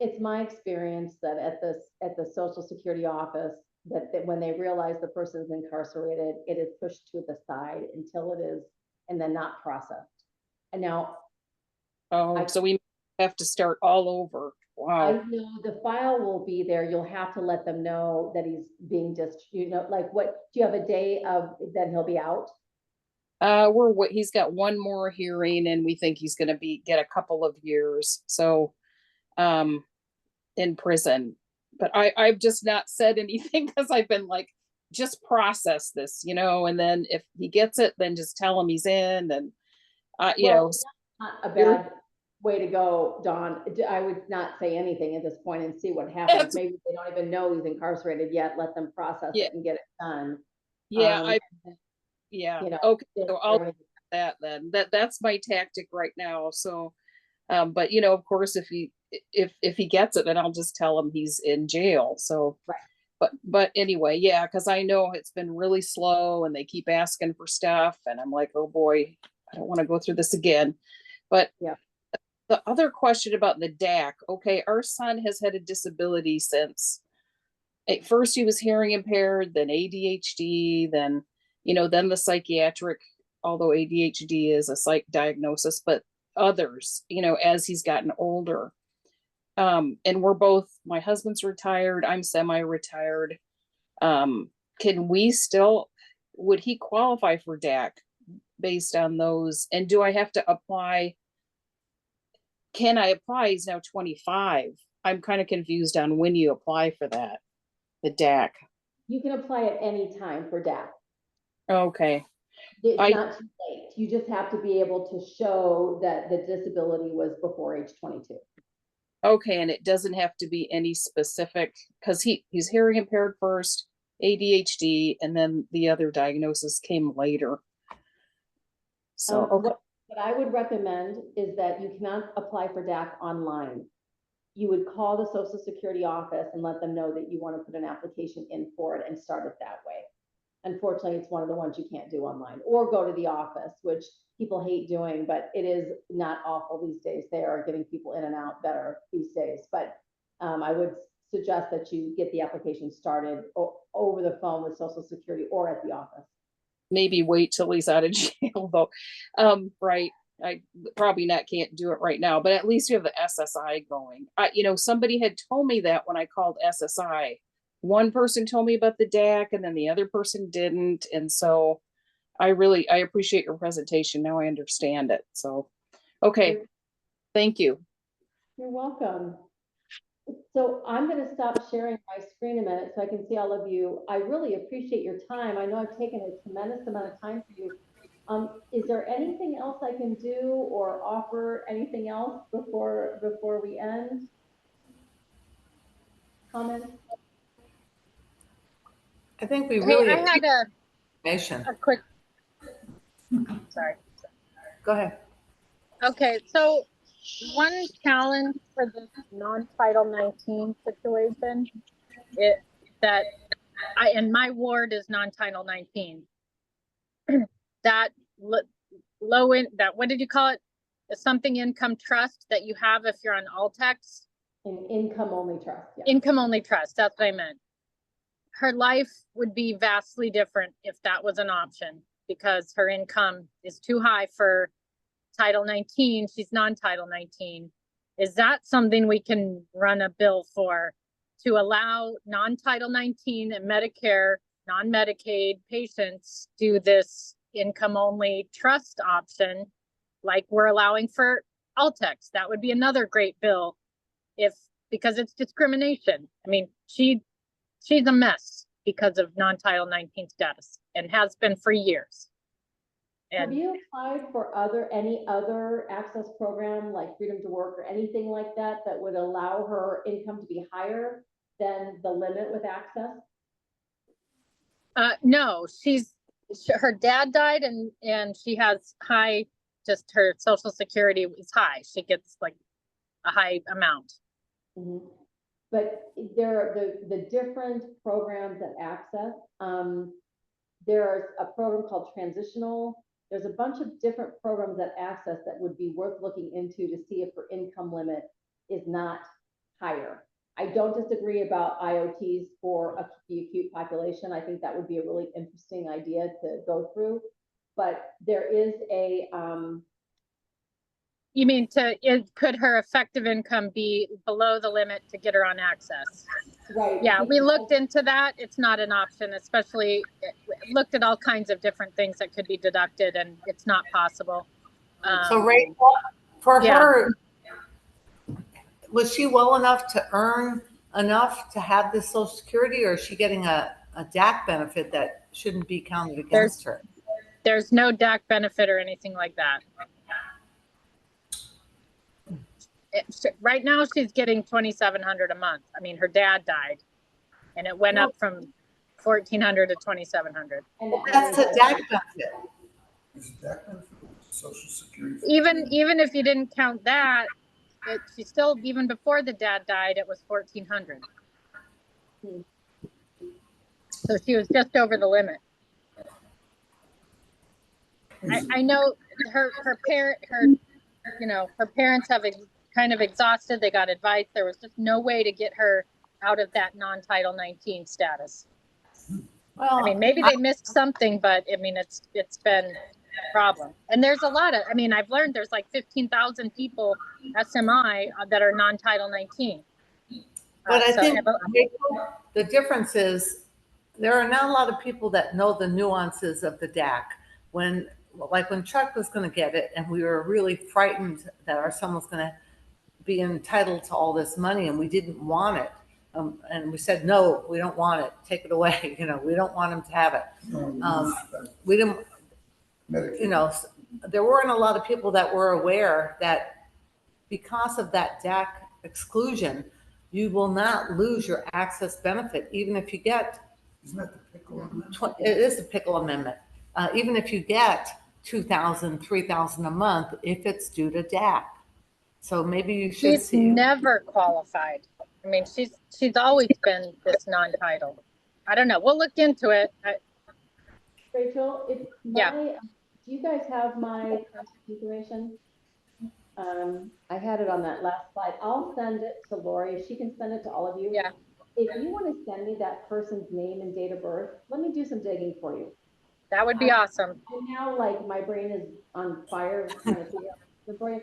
It's my experience that at the Social Security office, that when they realize the person's incarcerated, it is pushed to the side until it is, and then not processed. And now, so we have to start all over. Wow. I know the file will be there. You'll have to let them know that he's being like, what, do you have a day of that he'll be out? He's got one more hearing and we think he's going to get a couple of years. So, in prison, but I've just not said anything because I've been like, just process this, and then if he gets it, then just tell him he's in, and That's not a bad way to go, Dawn. I would not say anything at this point and see what happens. Maybe they don't even know he's incarcerated yet. Let them process it and get it done. Okay, so I'll do that then. That's my tactic right now. So, but of course, if he gets it, then I'll just tell him he's in jail. So, but anyway, yeah, because I know it's been really slow and they keep asking for stuff, and I'm like, oh boy, I don't want to go through this again. But the other question about the DAC, okay, our son has had a disability since at first he was hearing impaired, then ADHD, then then the psychiatric, although ADHD is a psych diagnosis, but others, as he's gotten older. And my husband's retired, I'm semi-retired. Can we would he qualify for DAC based on those? And do I have to apply? Can I apply? He's now 25. I'm kind of confused on when you apply for that, the DAC. You can apply at any time for DAC. Okay. It's not too late. You just have to be able to show that the disability was before age 22. Okay, and it doesn't have to be any specific, because he's hearing impaired first, ADHD, and then the other diagnosis came later. So what I would recommend is that you cannot apply for DAC online. You would call the Social Security office and let them know that you want to put an application in for it and start it that way. Unfortunately, it's one of the ones you can't do online, or go to the office, which people hate doing, but it is not awful these days. They are getting people in and out better these days. But I would suggest that you get the application started over the phone with Social Security or at the office. Maybe wait till he's out of jail though. Right. I probably can't do it right now, but at least you have the SSI going. Somebody had told me that when I called SSI. One person told me about the DAC and then the other person didn't. And so I appreciate your presentation. Now I understand it. So, okay. Thank you. You're welcome. So I'm going to stop sharing my screen a minute so I can see all of you. I really appreciate your time. I know I've taken a tremendous amount of time for you. Is there anything else I can do or offer anything else before we end? Comments? I think we Hey, really I had information. a quick, sorry. Go ahead. Okay, so one challenge for this non-Title 19 situation it that and my ward is non-Title 19. That low in that, what did you call it? Something income trust that you have if you're on Altex. An income only trust. Yeah. Income only trust, that's what I meant. Her life would be vastly different if that was an option because her income is too high for Title 19. She's non-Title 19. Is that something we can run a bill for to allow non-Title 19 and Medicare, non-Medicaid patients do this income only trust option like we're allowing for Altex? That would be another great bill because it's discrimination. I mean, she's a mess because of non-Title 19 status and has been for years. Have you applied for any other access program like Freedom to Work or anything like that that would allow her income to be higher than the limit with access? No, her dad died and she has high, just her social security is high. She gets like a high amount. Mm-hmm. But there are the different programs at access. There's a program called Transitional. There's a bunch of different programs at access that would be worth looking into to see if her income limit is not higher. I don't disagree about IOTs for the acute population. I think that would be a really interesting idea to go through. But there is a You mean could her effective income be below the limit to get her on access? Right. Yeah, we looked into that. It's not an option, especially looked at all kinds of different things that could be deducted and it's not possible. So Rachel, for her, was she well enough to earn enough to have this Social Security, or is she getting a DAC benefit that shouldn't be counted against her? There's no DAC benefit or anything like that. Right now she's getting $2,700 a month. I mean, her dad died and it went up from $1,400 to $2,700. That's a DAC benefit. Is DAC benefit Social Security? Even if you didn't count that, she still, even before the dad died, it was $1,400. So she was just over the limit. I know her parents have kind of exhausted. They got advice. There was just no way to get her out of that non-Title 19 status. Well, I mean, maybe they missed something, but I mean, it's been a problem. And there's a lot of, I mean, I've learned there's like 15,000 people SMI that are non-Title 19. But I think the difference is there are not a lot of people that know the nuances of the DAC. When Chuck was going to get it, and we were really frightened that our son was going to be entitled to all this money, and we didn't want it. And we said, no, we don't want it. Take it away. We don't want him to have it. We didn't, there weren't a lot of people that were aware that because of that DAC exclusion, you will not lose your access benefit, even if you get. Isn't that the Pickle Amendment? It is the Pickle Amendment. Even if you get $2,000, $3,000 a month, if it's due to DAC. So maybe you should see. She's never qualified. I mean, she's always been this non-title. I don't know. We'll look into it. Rachel, do you guys have my contact information? I had it on that last slide. I'll send it to Lori. If she can send it to all of you. Yeah. If you want to send me that person's name and date of birth, let me do some digging for you. That would be awesome. Now, like, my brain is on fire trying to figure out the brain.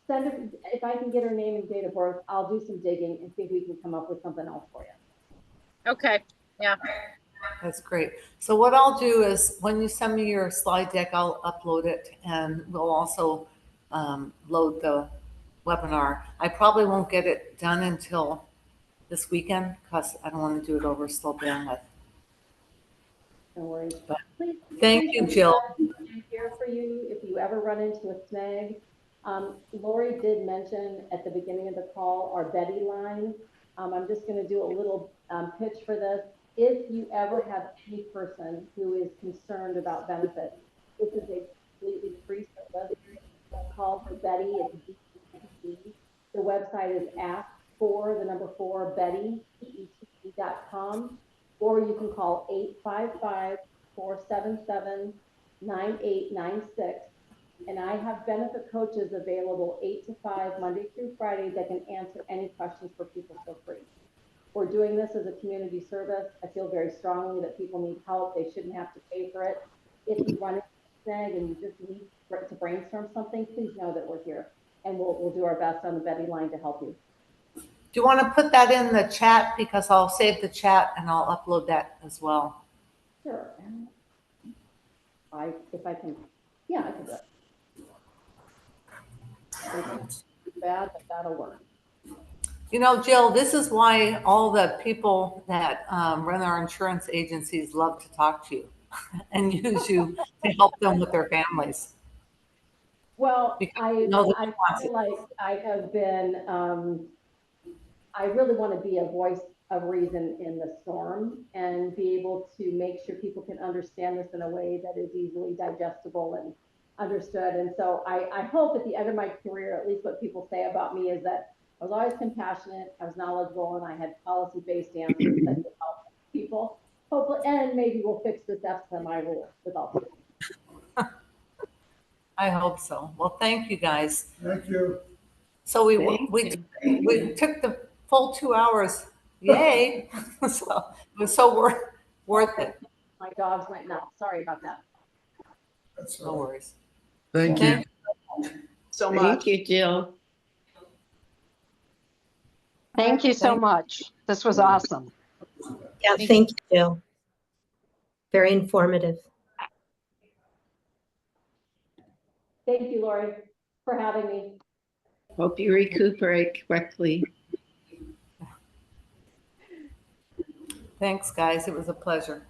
Send it, if I can get her name and date of birth, I'll do some digging and see if we can come up with something else for you. Okay. Yeah. That's great. So what I'll do is when you send me your slide deck, I'll upload it, and we'll also load the webinar. I probably won't get it done until this weekend because I don't want to do it over slow bandwidth. No worries. But thank you, Jill. I'm here for you if you ever run into a snag. Lori did mention at the beginning of the call our Bete line. I'm just going to do a little pitch for this. if you ever have any person who is concerned about benefits, this is a completely free service. Call for Bete. It's BETE. The website is ask4Betty.com, or you can call 855-477-9896. And I have benefit coaches available 8 to 5 Monday through Friday that can answer any questions for people for free. We're doing this as a community service. I feel very strongly that people need help. They shouldn't have to pay for it. If you run into a snag and you just need to brainstorm something, please know that we're here, and we'll do our best on the Bete line to help you. Do you want to put that in the chat? Because I'll save the chat and I'll upload that as well. Sure. If I can, yeah, I can do it. It's bad, but that'll work. You know, Jill, this is why all the people that run our insurance agencies love to talk to you and use you to help them with their families. Well, I feel like I have been, I really want to be a voice of reason in the storm and be able to make sure people can understand this in a way that is easily digestible and understood. And so I hope at the end of my career, at least what people say about me is that I was always compassionate, I was knowledgeable, and I had policy-based answers that could help people. Hopefully, and maybe we'll fix this FMI rule with all. I hope so. Well, thank you guys. Thank you. So we took the full 2 hours. Yay. So it was so worth it. My dogs went nuts. Sorry about that. That's No worries. Thank you. So much. Thank you, Jill. Thank you so much. This was awesome. Yeah, thank you, Jill. Very informative. Thank you, Lori, for having me. Hope you recuperate quickly. Thanks, guys. It was a pleasure.